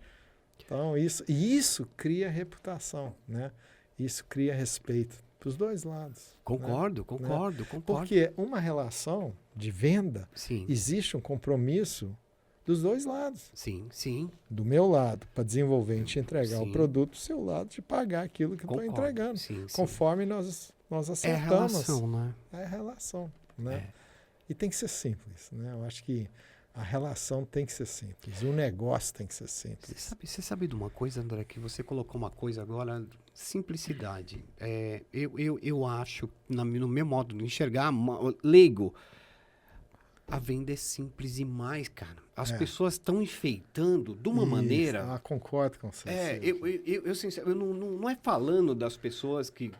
Então, isso cria reputação, né? Isso cria respeito dos dois lados. Concordo, né? concordo. Porque uma relação de venda, Sim. existe um compromisso dos dois lados. Sim. Do meu lado, para desenvolver e te entregar Sim. o produto, do seu lado, de pagar aquilo que eu estou entregando. Sim. Conforme nós acertamos. É a relação, né? É a relação, né? E tem que ser simples, né? Eu acho que a relação tem que ser simples. O negócio tem que ser simples. Você sabe de uma coisa, André, que você colocou uma coisa agora, simplicidade. Eu acho, no meu modo de enxergar, leigo, a venda é simples demais, cara. As pessoas estão enfeitando de uma maneira... Concordo com você. Eu não é falando das pessoas que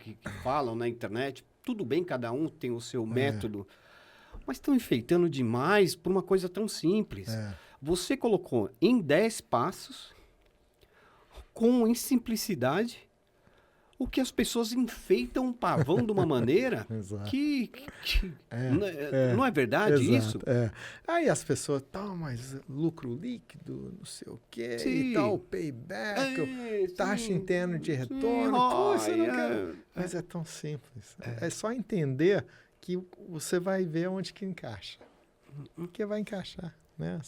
falam na internet, tudo bem, cada um tem o seu método, mas estão enfeitando demais por uma coisa tão simples. Você colocou em 10 passos, em simplicidade, o que as pessoas enfeitam um pavão de uma maneira que não é verdade isso? Aí as pessoas, mas lucro líquido, não sei o quê, e tal, payback, taxa interna de retorno. Você não quer... Mas é tão simples. É só entender que você vai ver onde que encaixa. Que vai encaixar. Né?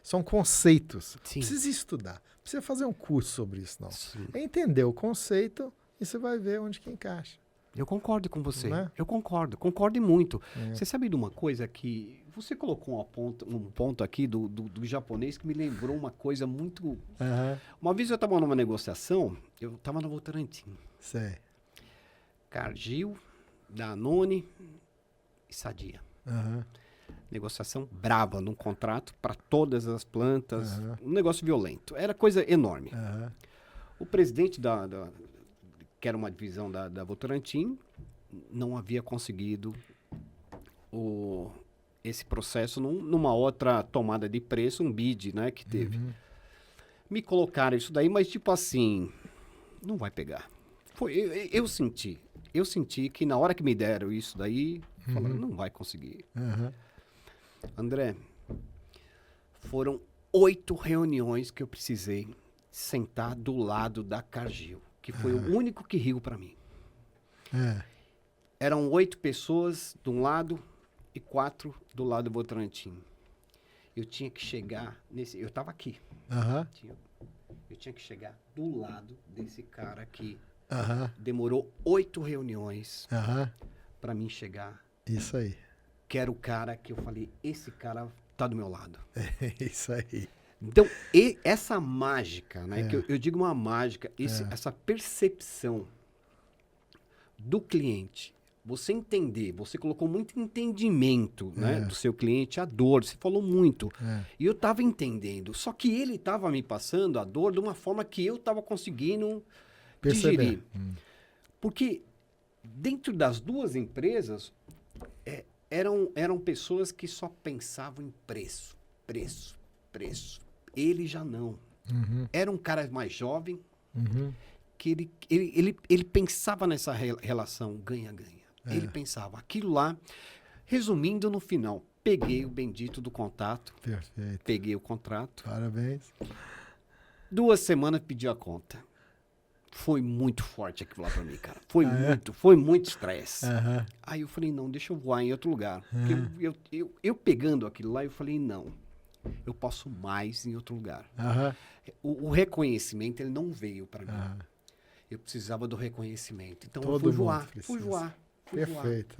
São conceitos. Sim. Precisa estudar. Precisa fazer um curso sobre isso, não. Sim. É entender o conceito e você vai ver onde que encaixa. Eu concordo com você. Não é? Eu concordo e muito. Você sabe de uma coisa que... Você colocou um ponto aqui do japonês que me lembrou uma coisa muito... Uma vez eu estava numa negociação, eu estava na Votorantim. Sei. Cargill, Danone e Sadia. Negociação brava num contrato para todas as plantas. Um negócio violento. Era coisa enorme. O presidente que era uma divisão da Votorantim, não havia conseguido esse processo numa outra tomada de preço, um bid, né, que teve. Me colocaram isso daí, mas tipo assim, não vai pegar. Eu senti que na hora que me deram isso daí, falaram, não vai conseguir. André, foram 8 reuniões que eu precisei sentar do lado da Cargill, que foi o único que riu para mim. Eram 8 pessoas de um lado e 4 do lado do Votorantim. Eu tinha que chegar eu estava aqui. Eu tinha que chegar do lado desse cara aqui. Demorou 8 reuniões para mim chegar. Isso aí. Que era o cara que eu falei, esse cara tá do meu lado. É isso aí. Então, essa mágica, né? Que eu digo uma mágica, essa percepção do cliente, você entender, você colocou muito entendimento, né, do seu cliente, a dor, você falou muito. E eu estava entendendo, só que ele estava me passando a dor de uma forma que eu estava conseguindo digerir. Porque dentro das duas empresas, eram pessoas que só pensavam em preço. Ele já não. Era um cara mais jovem, que ele pensava nessa relação ganha-ganha. Ele pensava aquilo lá. Resumindo, no final, peguei o bendito do contato. Perfeito. Peguei o contrato. Parabéns. 2 semanas pedi a conta. Foi muito forte aquilo lá pra mim, cara. Foi muito estresse. Aí eu falei, não, deixa eu voar em outro lugar. Porque eu pegando aquilo lá, eu falei, não, eu posso mais em outro lugar. O reconhecimento, ele não veio para mim. Eu precisava do reconhecimento. Então eu fui voar. Perfeito.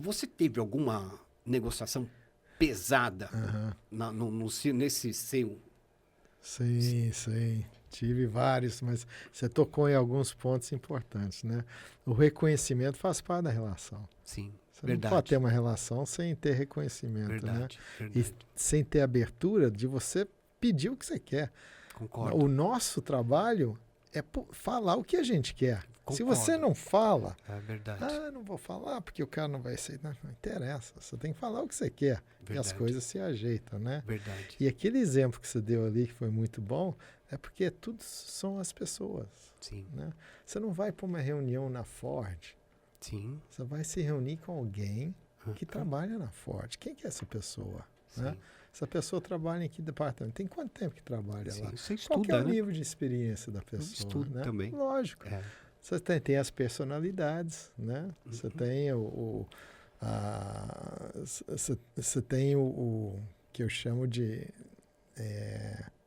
Você teve alguma negociação pesada nesse seu... Sim. Tive vários, mas você tocou em alguns pontos importantes, né? O reconhecimento faz parte da relação. Sim, você não pode ter uma relação sem ter reconhecimento, né? E sem ter abertura de você pedir o que você quer. Concordo. O nosso trabalho falar o que a gente quer. Concordo. Se você não fala, É verdade. não vou falar porque o cara não vai aceitar. Não interessa, você tem que falar o que você quer. Verdade. E as coisas se ajeitam, né? Verdade. E aquele exemplo que você deu ali, que foi muito bom, é porque tudo são as pessoas. Sim. Né? Você não vai para uma reunião na Ford, Sim. você vai se reunir com alguém que trabalha na Ford. Quem que é essa pessoa? Né? Essa pessoa trabalha em que departamento? Tem quanto tempo que trabalha lá? Você Qual que é estuda, o né? nível de experiência da pessoa? Estudo Né? também. Lógico. É. Você tem as personalidades, né? Você tem você tem o que eu chamo de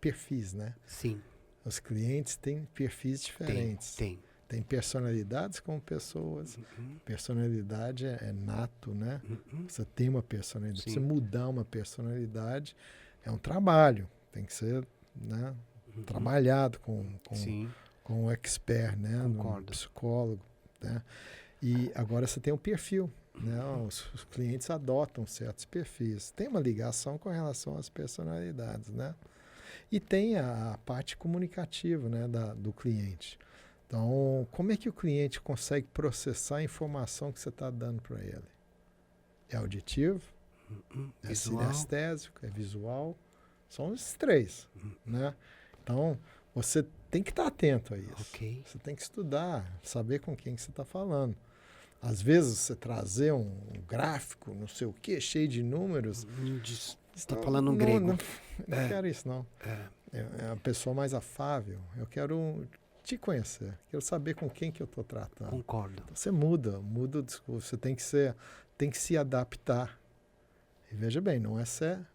perfis, né? Sim. Os clientes têm perfis diferentes. Tem personalidades como pessoas. Personalidade é nato, né? Você tem uma personalidade. Sim. Você mudar uma personalidade é um trabalho. Tem que ser, né, trabalhado com um expert, né? Um psicólogo. Né? E agora você tem o perfil. Né? Os clientes adotam certos perfis. Tem uma ligação com relação às personalidades, né? E tem a parte comunicativa, né, do cliente. Então, como é que o cliente consegue processar a informação que você está dando para ele? É auditivo? É sinestésico? É visual? São os três, né? Então, você tem que estar atento a isso. Okay. Você tem que estudar, saber com quem você está falando. Às vezes, você trazer um gráfico, não sei o quê, cheio de números... Você está falando grego. Não quero isso, não. É uma pessoa mais afável. Eu quero te conhecer. Quero saber com quem que eu estou tratando. Concordo. Então, você muda o discurso. Você tem que se adaptar. E veja bem, não é ser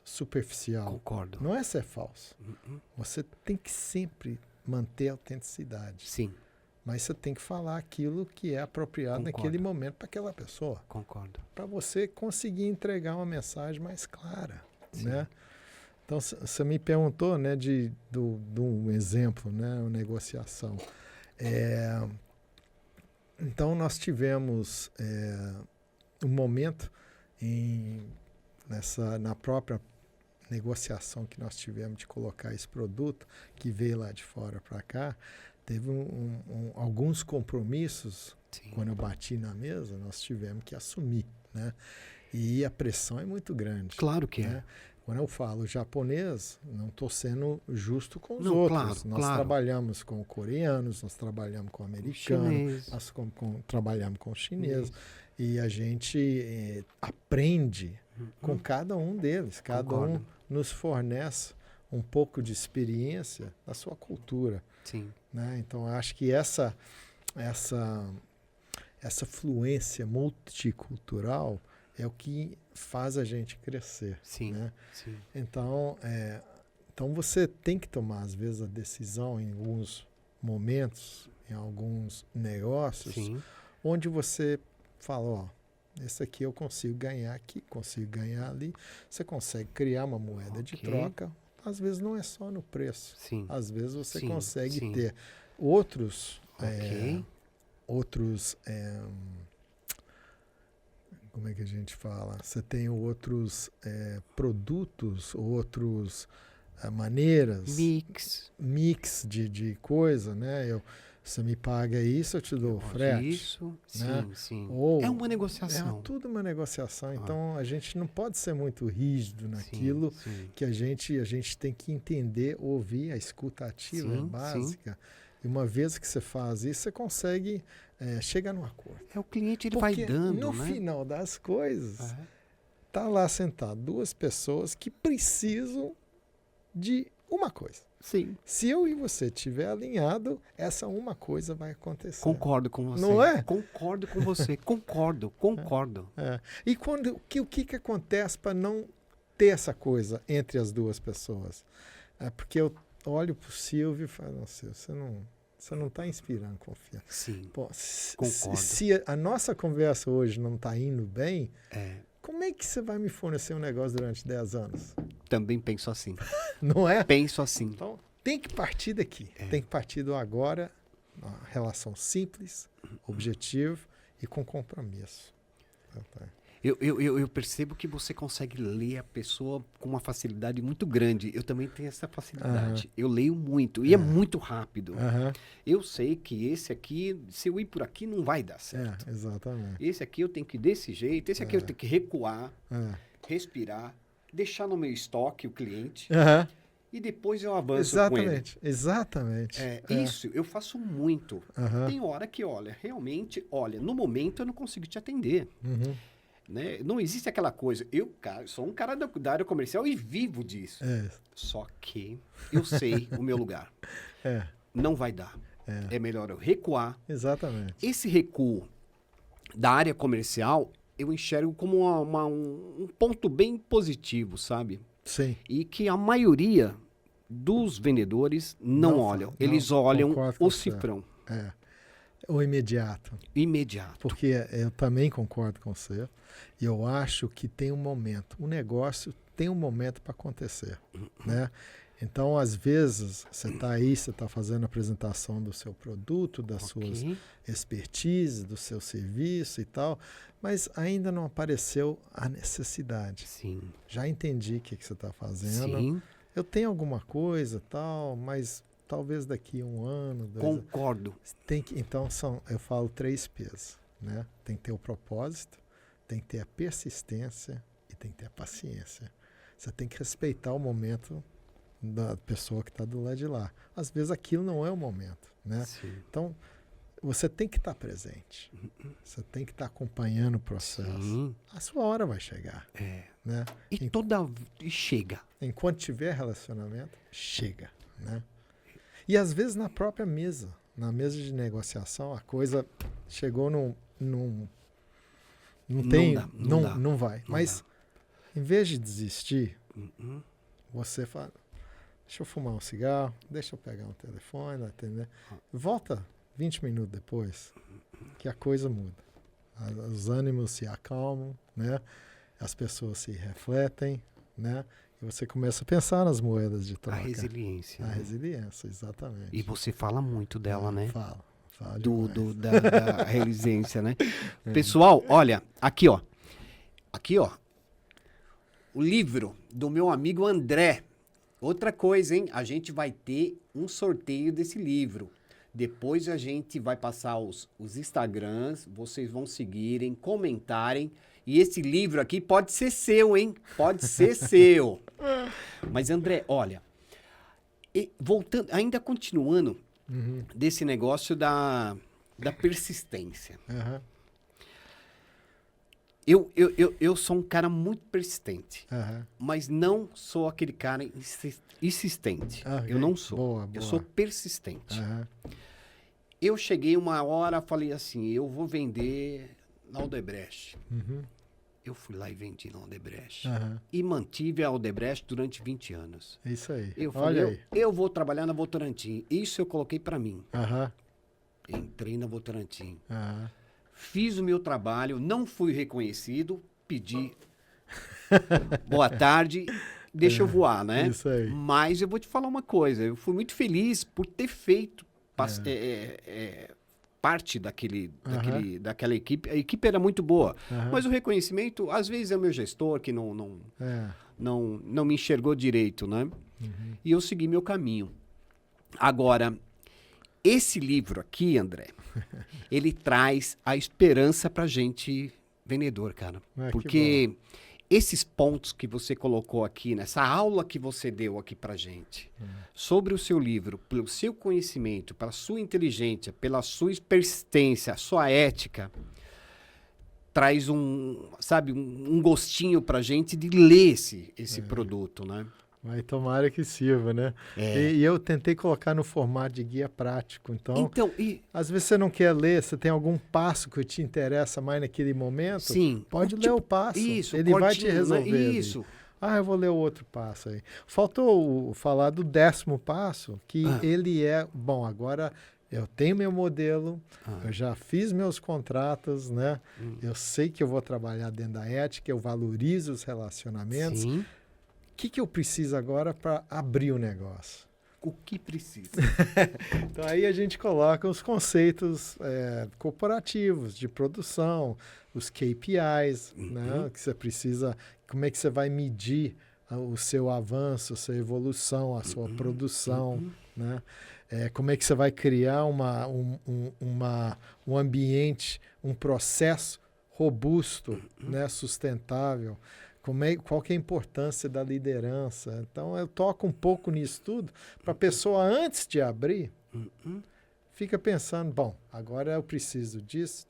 superficial. Concordo. Não é ser falso. Você tem que sempre manter a autenticidade. Sim. Mas você tem que falar aquilo que é apropriado naquele momento para aquela pessoa. Concordo. Para você conseguir entregar uma mensagem mais clara, né? Então, você me perguntou, né, de um exemplo, né, uma negociação. Então, nós tivemos um momento na própria negociação que nós tivemos de colocar esse produto, que veio lá de fora para cá, teve alguns compromissos. Sim. Quando eu bati na mesa, nós tivemos que assumir, né? E a pressão é muito grande. Claro que né? é. Quando eu falo japonês, não estou sendo justo com os outros. Nós trabalhamos com coreanos, nós trabalhamos com americanos, nós trabalhamos com chineses. E a gente aprende com cada um deles. Cada um nos fornece um pouco de experiência da sua cultura. Sim. Né? Então, acho que essa fluência multicultural é o que faz a gente crescer. Sim, né? Sim. Então você tem que tomar, às vezes, a decisão em alguns momentos, em alguns negócios, Sim. onde você fala, ó, esse aqui eu consigo ganhar aqui, consigo ganhar ali. Você consegue criar uma moeda de troca. Às vezes não é só no preço. Sim. Às vezes você consegue Sim. ter outros... como é que a gente fala? Você tem outros produtos, outros maneiras. Mix de coisa, né? Você me paga isso, eu te dou frete. Isso, né? sim. Ou é uma negociação. É tudo uma negociação. Então, a gente não pode ser muito rígido naquilo que a gente tem que entender, ouvir. A escuta ativa é básica. E uma vez que você faz isso, você consegue chegar num acordo. O cliente, ele vai dando, no final das coisas, tá lá sentado duas pessoas que precisam de uma coisa. Sim. Se eu e você estiver alinhado, essa uma coisa vai acontecer. Concordo com você. Não é? Concordo com você. Concordo. E o que acontece para não ter essa coisa entre as duas pessoas? Porque eu olho para o Silvio e falo, não, Silvio, você não está inspirando confiança. Sim, Pô, concordo. Se a nossa conversa hoje não está indo bem, como é que você vai me fornecer um negócio durante 10 anos? Também penso assim. Não é? Penso assim. Então, tem que partir daqui. Tem que partir do agora, uma relação simples, objetiva e com compromisso. Eu percebo que você consegue ler a pessoa com uma facilidade muito grande. Eu também tenho essa facilidade. Eu leio muito e é muito rápido. Eu sei que esse aqui, se eu ir por aqui, não vai dar certo. Exatamente. Esse aqui eu tenho que ir desse jeito, esse aqui eu tenho que recuar, respirar, deixar no meu estoque o cliente e depois eu avanço com ele. Exatamente. Isso, eu faço muito. Tem hora que, olha, realmente, no momento eu não consigo te atender. Né? Não existe aquela coisa. Eu sou um cara da área comercial e vivo disso. Só que eu sei o meu lugar. Não vai dar. É melhor eu recuar. Exatamente. Esse recuo da área comercial, eu enxergo como um ponto bem positivo, sabe? Sim. E que a maioria dos vendedores não olham. Eles olham o cifrão. O imediato. Imediato. Porque eu também concordo com você. E eu acho que tem um momento. O negócio tem um momento para acontecer. Né? Então, às vezes, você está aí, você está fazendo a apresentação do seu produto, das suas expertise, do seu serviço e tal, mas ainda não apareceu a necessidade. Sim. Já entendi o que você está fazendo. Sim. Eu tenho alguma coisa tal, mas talvez daqui a 1 ano, 2 anos. Concordo. Então, eu falo 3 P's. Né? Tem que ter o propósito, tem que ter a persistência e tem que ter a paciência. Você tem que respeitar o momento da pessoa que está do lado de lá. Às vezes aquilo não é o momento, né? Então, você tem que estar presente. Você tem que estar acompanhando o processo. Sim. A sua hora vai chegar. Né? E chega. Enquanto tiver relacionamento, chega. Né? E às vezes na própria mesa, na mesa de negociação, a coisa chegou não vai. Mas em vez de desistir, você fala, deixa eu fumar um cigarro, deixa eu pegar um telefone, atender. Volta 20 minutos depois, que a coisa muda. Os ânimos se acalmam, né? As pessoas se refletem, né? E você começa a pensar nas moedas de troca. A resiliência. A resiliência, exatamente. E você fala muito dela, né? Fala da resiliência, né? Pessoal, olha, aqui, ó. O livro do meu amigo André. Outra coisa, hein? A gente vai ter um sorteio desse livro. Depois a gente vai passar os Instagrams, vocês vão seguirem, comentarem. E esse livro aqui pode ser seu, hein? Pode ser seu. Mas, André, olha, voltando, ainda continuando desse negócio da persistência. Eu sou um cara muito persistente, mas não sou aquele cara insistente. Eu não sou. Boa. Eu sou persistente. Eu cheguei uma hora, falei assim, eu vou vender na Odebrecht. Eu fui lá e vendi na Odebrecht. E mantive a Odebrecht durante 20 anos. Isso aí. Eu falei, eu vou trabalhar na Votorantim. Isso eu coloquei para mim. Entrei na Votorantim. Fiz o meu trabalho, não fui reconhecido, pedi boa tarde, deixa eu voar, né? Isso aí. Mas eu vou te falar uma coisa, eu fui muito feliz por ter feito parte daquela equipe. A equipe era muito boa, mas o reconhecimento, às vezes, é o meu gestor que não me enxergou direito, né? E eu segui meu caminho. Agora, esse livro aqui, André, ele traz a esperança pra gente vendedor, cara. Porque esses pontos que você colocou aqui, nessa aula que você deu aqui pra gente, sobre o seu livro, pelo seu conhecimento, pela sua inteligência, pela sua persistência, a sua ética, traz um gostinho pra gente de ler esse produto, né? Mas tomara que sirva, né? E eu tentei colocar no formato de guia prático. Então, às vezes você não quer ler, você tem algum passo que te interessa mais naquele momento, pode ler o passo. Isso, ele vai te resolver. Isso. Eu vou ler o outro passo aí. Faltou falar do 10º passo, que ele é... Bom, agora eu tenho meu modelo, eu já fiz meus contratos, né? Eu sei que eu vou trabalhar dentro da ética, eu valorizo os relacionamentos. O que eu preciso agora para abrir o negócio? o que precisa. Então, aí a gente coloca os conceitos corporativos de produção, os KPIs, né? Que você precisa, como é que você vai medir o seu avanço, a sua evolução, a sua produção, né? Como é que você vai criar um ambiente, um processo robusto, né? Sustentável. Qual que é a importância da liderança? Então, eu toco um pouco nisso tudo para a pessoa, antes de abrir, fica pensando, bom, agora eu preciso disso.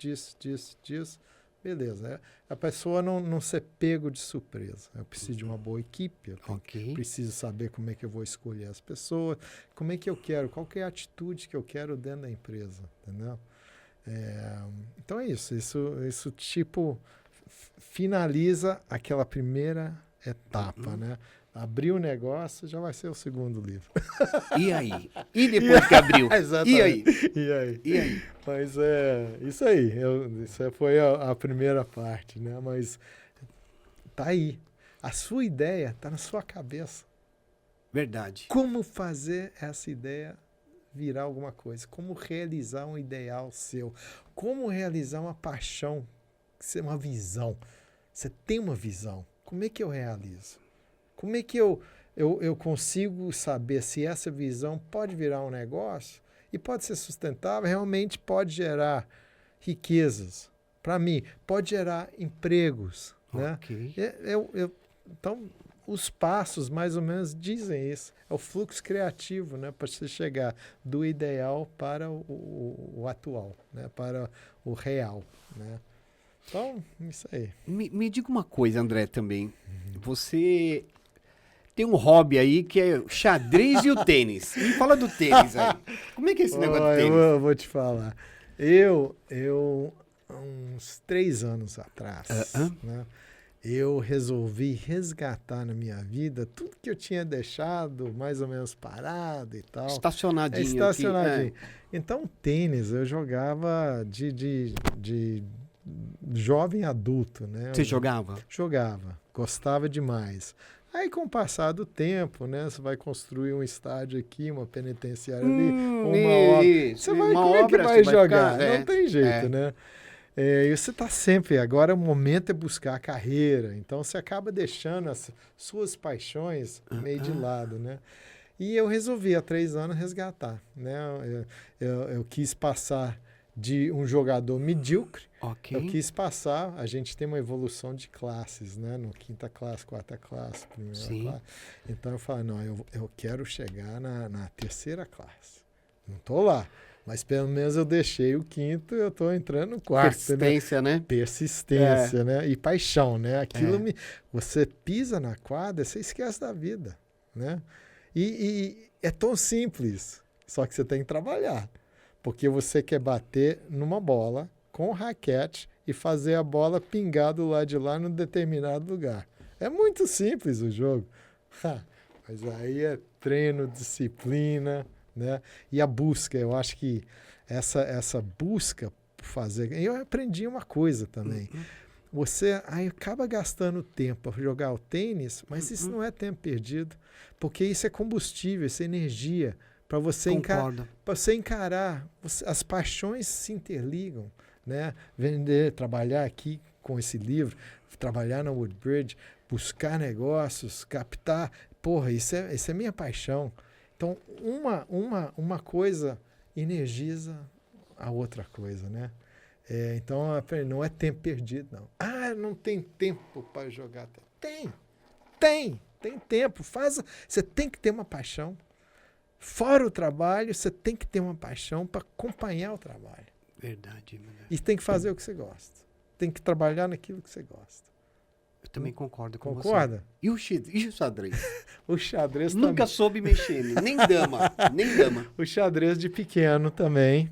Beleza. A pessoa não ser pego de surpresa. Eu preciso de uma boa equipe, eu preciso saber como é que eu vou escolher as pessoas, como é que eu quero, qual que é a atitude que eu quero dentro da empresa, entendeu? Então é isso. Isso tipo finaliza aquela primeira etapa, né? Abrir o negócio já vai ser o segundo livro. E aí? E depois que abriu? Exatamente. E aí? Mas isso aí. Isso foi a primeira parte, né? Mas tá aí. A sua ideia está na sua cabeça. Verdade. Como fazer essa ideia virar alguma coisa? Como realizar um ideal seu? Como realizar uma paixão? Uma visão. Você tem uma visão. Como é que eu realizo? Como é que eu consigo saber se essa visão pode virar um negócio e pode ser sustentável, realmente pode gerar riquezas para mim, pode gerar empregos, né? Então, os passos mais ou menos dizem isso. É o fluxo criativo, né? Para você chegar do ideal para o atual, né? Para o real, né? Então, isso aí. Me diga uma coisa, André, também. Você tem um hobby aí que é o xadrez e o tênis. Me fala do tênis aí. Como é que é esse negócio do tênis? Eu vou te falar. Eu uns 3 anos atrás, né, eu resolvi resgatar na minha vida tudo que eu tinha deixado mais ou menos parado e tal. Estacionadinho. Estacionadinho. Então, tênis eu jogava de jovem adulto, né? Você jogava? Jogava. Gostava demais. Aí, com o passar do tempo, né? Você vai construir um estádio aqui, uma penitenciária ali, uma obra. Você vai, como é que vai jogar? Não tem jeito, né? E você está sempre... Agora, o momento é buscar a carreira. Então, você acaba deixando as suas paixões meio de lado, né? E eu resolvi, há 3 anos, resgatar, né? Eu quis passar de um jogador medíocre. Eu quis passar, a gente tem uma evolução de classes, né? No 5ª classe, 4ª classe, 1ª classe. Então eu falei, não, eu quero chegar na 3ª classe. Não estou lá, mas pelo menos eu deixei o 5º, eu estou entrando no 4º. Persistência, né? Persistência, né? E paixão, né? Aquilo você pisa na quadra, você esquece da vida, né? E é tão simples, só que você tem que trabalhar. Porque você quer bater numa bola com raquete e fazer a bola pingar do lado de lá num determinado lugar. É muito simples o jogo. Mas aí é treino, disciplina, né? E a busca. Eu acho que essa busca por fazer... Eu aprendi uma coisa também. Você aí acaba gastando tempo para jogar o tênis, mas isso não é tempo perdido. Porque isso é combustível, isso é energia. Para você encarar, as paixões se interligam, né? Trabalhar aqui com esse livro, trabalhar na Woodbridge, buscar negócios, captar, isso é minha paixão. Então, uma coisa energiza a outra coisa, né? Então, não é tempo perdido, não. Não tem tempo para jogar. Tem tempo. Você tem que ter uma paixão. Fora o trabalho, você tem que ter uma paixão para acompanhar o trabalho. Verdade. E tem que fazer o que você gosta. Tem que trabalhar naquilo que você gosta. Eu também concordo com você. Concorda? E o xadrez? O xadrez Nunca soube mexer, nem dama. O xadrez de pequeno também.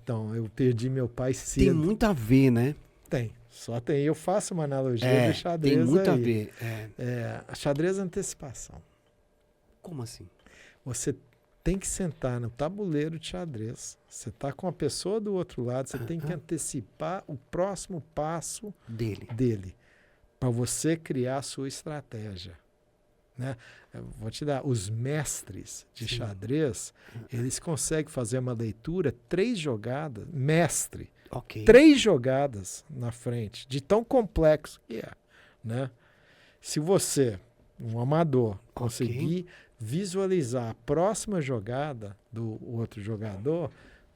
Então, eu perdi meu pai cedo. Tem muito a ver, né? Tem. Só tem. Eu faço uma analogia do xadrez. Tem muito aí. a ver. Xadrez é antecipação. Como assim? Você tem que sentar no tabuleiro de xadrez. Você está com a pessoa do outro lado, você tem que antecipar o próximo passo dele para você criar a sua estratégia. né? Eu vou te dar, os mestres de xadrez, eles conseguem fazer uma leitura 3 jogadas, mestre, Ok. 3 jogadas na frente, de tão complexo que é, né? Se você, um amador, conseguir visualizar a próxima jogada do outro jogador,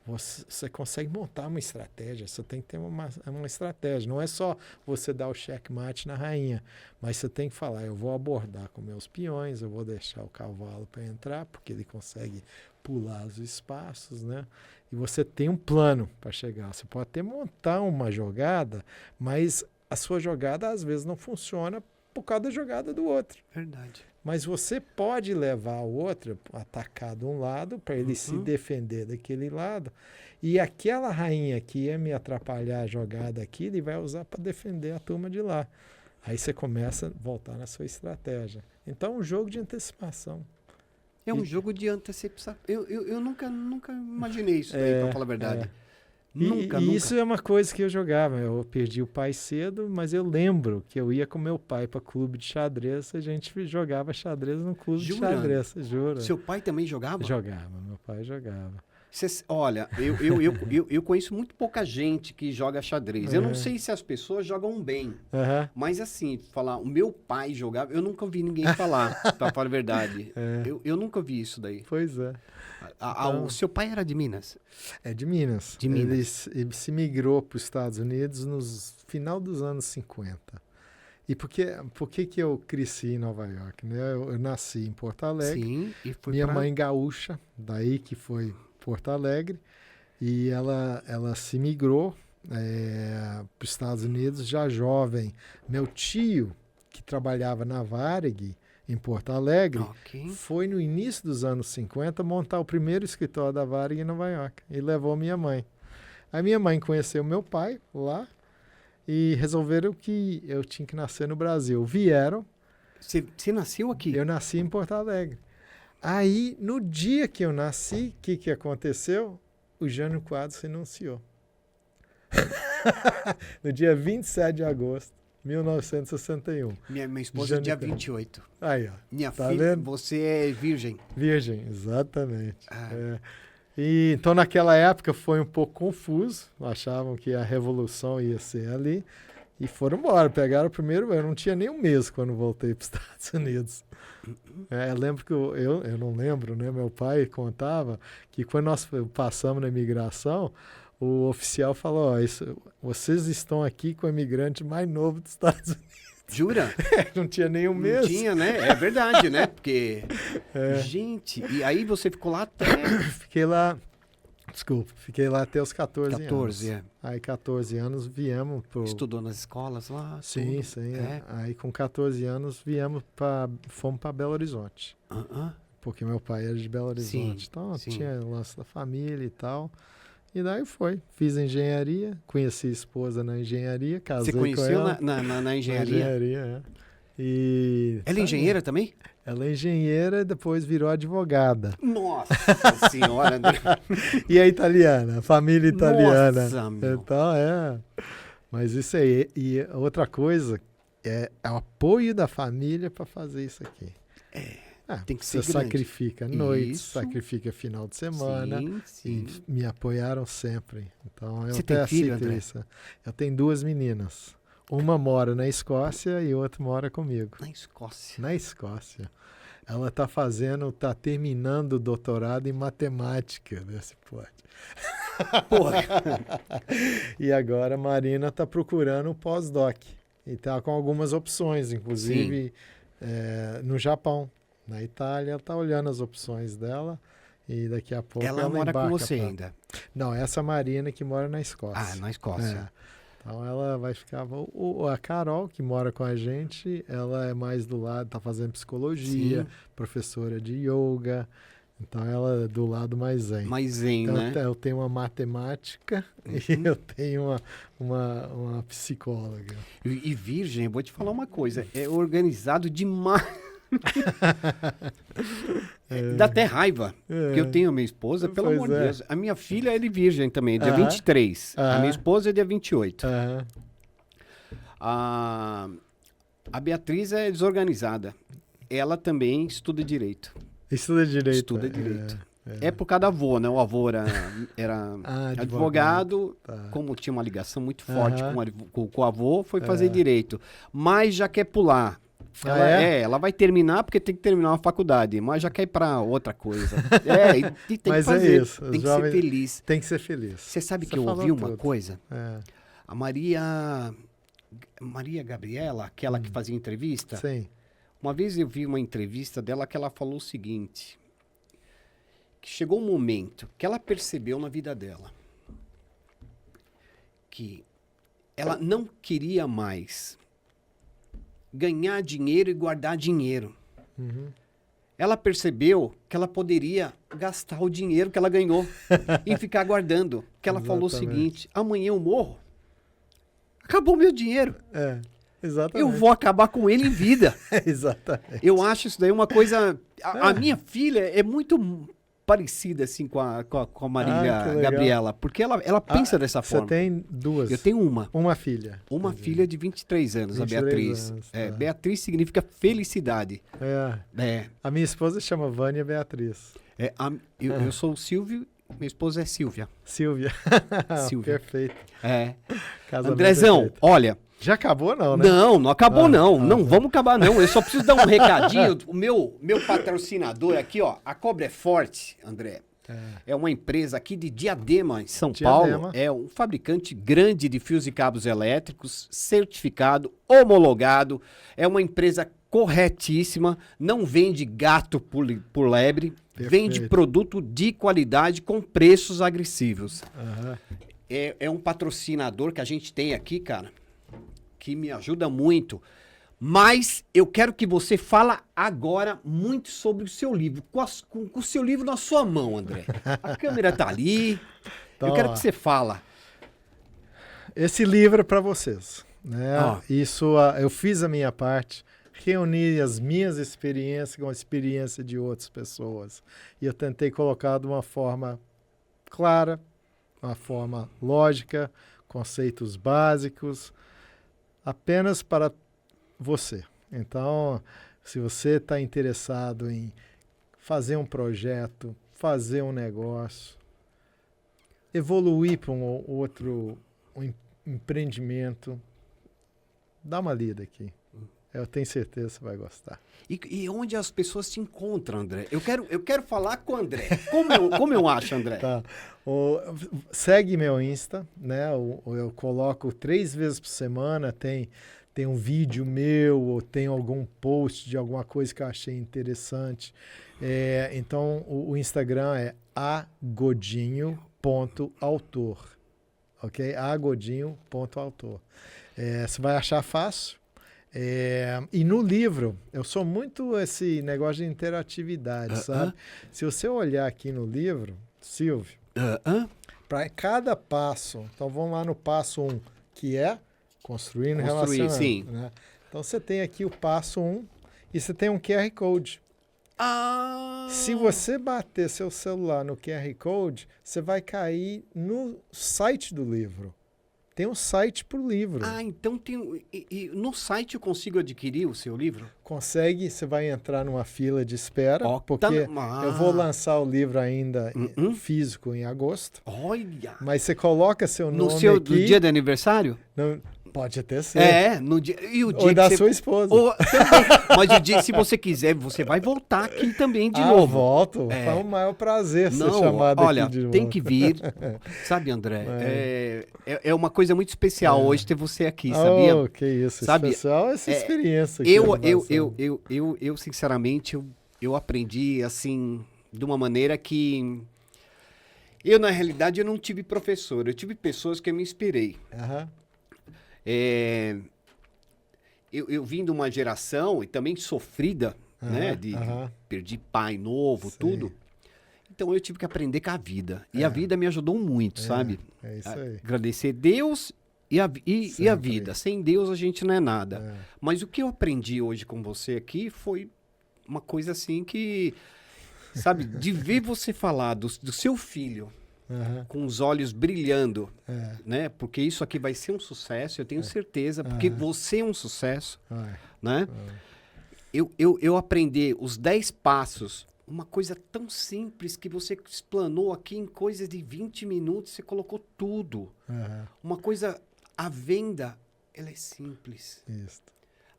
você consegue montar uma estratégia. Você tem que ter uma estratégia. Não é só você dar o checkmate na rainha, mas você tem que falar, eu vou abordar com meus peões, eu vou deixar o cavalo para entrar, porque ele consegue pular os espaços, né? E você tem um plano para chegar. Você pode até montar uma jogada, mas a sua jogada às vezes não funciona por causa da jogada do outro. Verdade. Mas você pode levar o outro a atacar de um lado para ele se defender daquele lado. E aquela rainha que ia me atrapalhar a jogada aqui, ele vai usar para defender a turma de lá. Aí você começa a voltar na sua estratégia. Então, um jogo de antecipação. É um jogo de antecipação. Eu nunca imaginei isso daí, para falar a verdade. Nunca. Isso é uma coisa que eu jogava. Eu perdi o pai cedo, mas eu lembro que eu ia com meu pai para clube de xadrez. A gente jogava xadrez no clube de xadrez, juro. Seu pai também jogava? Jogava, meu pai jogava. Olha, eu conheço muito pouca gente que joga xadrez. Eu não sei se as pessoas jogam bem, mas assim, falar, o meu pai jogava, eu nunca ouvi ninguém falar, para falar a verdade. Eu nunca vi isso daí. Pois é. O seu pai era de Minas? É de Minas. De Minas. Ele se migrou para os Estados Unidos no final dos anos 50. E por que eu cresci em Nova York? Né? Eu nasci em Porto Alegre. Sim, e foi minha mãe gaúcha, daí que foi Porto Alegre, e ela se migrou para os Estados Unidos já jovem. Meu tio, que trabalhava na Varig, em Porto Alegre, foi no início dos anos 50 montar o primeiro escritório da Varig em Nova York, e levou minha mãe. Aí minha mãe conheceu meu pai lá, e resolveram que eu tinha que nascer no Brasil. Vieram. Você nasceu aqui? Eu nasci em Porto Alegre. Aí, no dia que eu nasci, o que aconteceu? O Jânio Quadros renunciou. No dia 27 de agosto de 1961. Minha esposa é dia 28. Aí, ó. Minha tá filha, vendo? você é virgem. Virgem, exatamente. Então, naquela época, foi um pouco confuso. Achavam que a revolução ia ser ali. E foram embora. Pegaram o primeiro... Eu não tinha nem um mês quando voltei para os Estados Unidos. Eu lembro que eu não lembro, né? Meu pai contava que quando nós passamos na imigração, o oficial falou, vocês estão aqui com o imigrante mais novo dos Estados Unidos. Jura? Não tinha nem um mês. Não tinha, né? É verdade, né? Porque, gente, e aí você ficou lá até... Fiquei lá até os 14 anos. 14, Aí, 14 anos, viemos pro... Estudou nas escolas lá? Sim, tudo. sim. Aí, com 14 anos, fomos para Belo Horizonte. Porque meu pai era de Belo Horizonte. Sim, então, tinha o lance da família e tal. E daí fiz engenharia, conheci a esposa na engenharia, casei com ela. Você conheceu na engenharia? Na engenharia, Ela é engenheira também? Ela é engenheira e depois virou advogada. Nossa senhora, André. E a italiana, a família italiana. Nossa, meu. Então, Mas isso aí. E outra coisa é o apoio da família para fazer isso aqui. Tem que ser você grande. Sacrifica noite, Isso. sacrifica final de semana. Sim. E me apoiaram sempre. Então, eu Você até tem filho, aceito André? isso. Eu tenho 2 meninas. Uma mora na Escócia e outra mora comigo. Na Escócia. Na Escócia. Ela tá terminando o doutorado em matemática, né? Se pode. Porra. E agora a Marina está procurando um pós-doc. E está com algumas opções, inclusive no Japão. Na Itália, ela está olhando as opções dela. E daqui a pouco ela mora com embarca você ainda? Não, essa Marina que mora na Escócia. Na Escócia. Então ela vai ficar... A Carol, que mora com a gente, ela é mais do lado, está fazendo psicologia, professora de yoga. Então ela é do lado mais zen. Mais zen, então, né? Eu tenho uma matemática e eu tenho uma psicóloga. E virgem, eu vou te falar uma coisa, é organizado demais. Dá até raiva. Porque eu tenho a minha esposa, pelo amor de Deus. A minha filha é de virgem também, é dia 23. A minha esposa é dia 28. A Beatriz é desorganizada. ela também estuda direito. Estuda direito. Estuda direito. É por causa da avô, né? O avô era advogado, como tinha uma ligação muito forte com o avô, foi fazer direito. Mas já quer pular. Ela vai terminar porque tem que terminar uma faculdade, mas já quer ir para outra coisa. E tem mas que fazer, isso. Tem que ser feliz. Tem que ser feliz. Você sabe que eu ouvi uma coisa? É. A Maria Gabriela, aquela que fazia entrevista. Sim. Uma vez eu vi uma entrevista dela que ela falou o seguinte, que chegou um momento que ela percebeu na vida dela que ela não queria mais ganhar dinheiro e guardar dinheiro. Uhum. Ela percebeu que ela poderia gastar o dinheiro que ela ganhou e ficar guardando. Que ela falou o seguinte, amanhã eu morro, acabou meu dinheiro. Exatamente. Eu vou acabar com ele em vida. Exatamente. Eu acho isso daí uma coisa... A minha filha é muito parecida assim com a Marília Gabriela, porque ela pensa dessa forma. Você tem duas? Eu tenho uma. Uma filha. Uma filha de 23 anos, 23 a Beatriz. Anos, Beatriz significa felicidade. A minha esposa chama Vânia Beatriz. Eu sou o Silvio, minha esposa é Silvia. Silvia. Perfeito. Andrezão, perfeito. Olha... Já acabou não, né? Não acabou não. Não vamos acabar não. Eu só preciso dar um recadinho. O meu patrocinador aqui, ó, a Cobra é Forte, André. É uma empresa aqui de Diadema, em São Paulo. É um fabricante grande de fios e cabos elétricos, certificado, homologado. É uma empresa corretíssima. Não vende gato por lebre. Perfeito. Vende produto de qualidade com preços agressivos. É um patrocinador que a gente tem aqui, cara, que me ajuda muito, mas eu quero que você fala agora muito sobre o seu livro, com o seu livro na sua mão, André. A câmera tá ali, eu quero que você fala. Esse livro é para vocês, né? Isso, eu fiz a minha parte, reuni as minhas experiências com a experiência de outras pessoas, e eu tentei colocar de uma forma clara, uma forma lógica, conceitos básicos, apenas para você. Então, se você está interessado em fazer um projeto, fazer um negócio, evoluir para um outro empreendimento, dá uma lida aqui. Eu tenho certeza que você vai gostar. E onde as pessoas te encontram, André? Eu quero falar com o André. Como eu acho, André? Tá. Segue meu Insta, né? Eu coloco 3 vezes por semana, tem um vídeo meu, ou tem algum post de alguma coisa que eu achei interessante. Então, o Instagram é agodinho.autor. Ok? agodinho.autor. Você vai achar fácil. E no livro, eu sou muito esse negócio de interatividade, sabe? Se você olhar aqui no livro, Silvio, para cada passo, então vamos lá no passo 1, que é construindo relacionamento. Sim. Né? Então você tem aqui o passo 1 e você tem um QR Code. Se você bater seu celular no QR Code, você vai cair no site do livro. Tem um site para o livro. Então tem. E no site eu consigo adquirir o seu livro? Consegue, você vai entrar numa fila de espera, porque eu vou lançar o livro ainda físico em agosto. Olha! Mas você coloca seu nome aqui. No dia de aniversário? Não, pode até ser. No dia. E o dia ou da sua esposa. Mas o dia, se você quiser, você vai voltar aqui também de novo. Eu volto. Foi um maior prazer ser chamado aqui de novo. Olha, tem que vir. Sabe, André? É uma coisa muito especial hoje ter você aqui, sabia? Que isso. Sabe? Especial essa experiência. Aqui eu sinceramente, eu aprendi, assim, de uma maneira que... na realidade, eu não tive professor. Eu tive pessoas que eu me inspirei. Eu vim de uma geração e também sofrida, né? Perdi pai novo, tudo. Então eu tive que aprender com a vida. E a vida me ajudou muito, sabe? É isso aí. Agradecer Deus e a vida. Sem Deus a gente não é nada. Mas o que eu aprendi hoje com você aqui foi uma coisa assim que, sabe, de ver você falar do seu filho com os olhos brilhando, né? Porque isso aqui vai ser um sucesso, eu tenho certeza, porque você é um sucesso, né? eu aprender os 10 passos, uma coisa tão simples que você explanou aqui em coisa de 20 minutos, você colocou tudo. Uma coisa, a venda, ela é simples. Isso.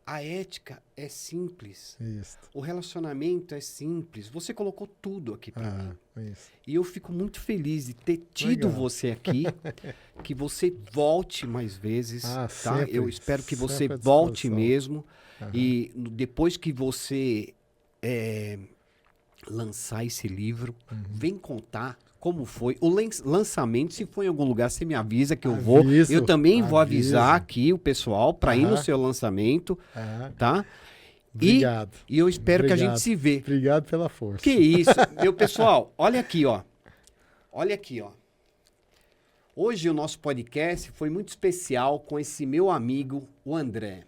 A ética é simples. Isso. O relacionamento é simples. Você colocou tudo aqui para mim. Isso. E eu fico muito feliz de ter tido você aqui, que você volte mais vezes, tá? Sempre, Eu espero que você volte mesmo. E depois que você lançar esse livro, vem contar como foi. O lançamento, se for em algum lugar, você me avisa que eu vou. Eu também vou avisar aqui o pessoal para ir no seu lançamento, tá? Obrigado. E eu espero que a gente se vê. Obrigado pela força. Que isso. Meu pessoal, olha aqui, ó. Olha aqui, ó. Hoje o nosso podcast foi muito especial com esse meu amigo, o André.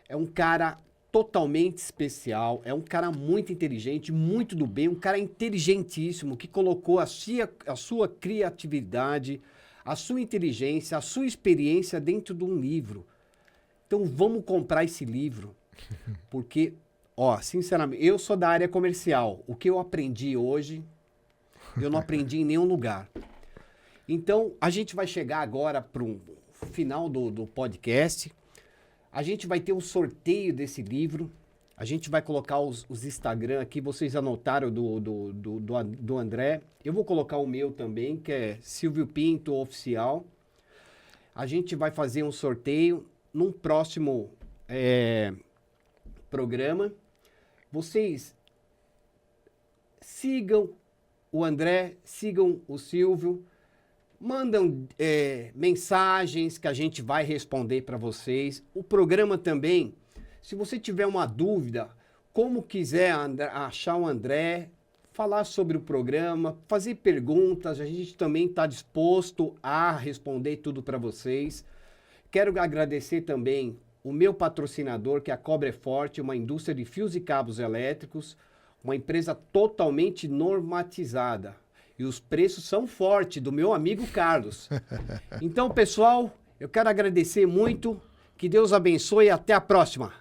É um cara totalmente especial, é um cara muito inteligente, muito do bem, um cara inteligentíssimo que colocou a sua criatividade, a sua inteligência, a sua experiência dentro de um livro. Então vamos comprar esse livro, porque, ó, sinceramente, eu sou da área comercial. O que eu aprendi hoje, eu não aprendi em nenhum lugar. Então, a gente vai chegar agora para o final do podcast. A gente vai ter um sorteio desse livro. A gente vai colocar os Instagram aqui. Vocês anotaram do André. Eu vou colocar o meu também, que é Silvio Pinto Oficial. A gente vai fazer um sorteio num próximo programa. Vocês sigam o André, sigam o Silvio. Mandam mensagens que a gente vai responder para vocês. O programa também, se você tiver uma dúvida, como quiser achar o André, falar sobre o programa, fazer perguntas, a gente também está disposto a responder tudo para vocês. Quero agradecer também o meu patrocinador, que é a Cobra é Forte, uma indústria de fios e cabos elétricos, uma empresa totalmente normatizada. E os preços são fortes, do meu amigo Carlos. Então, pessoal, eu quero agradecer muito. Que Deus abençoe e até a próxima.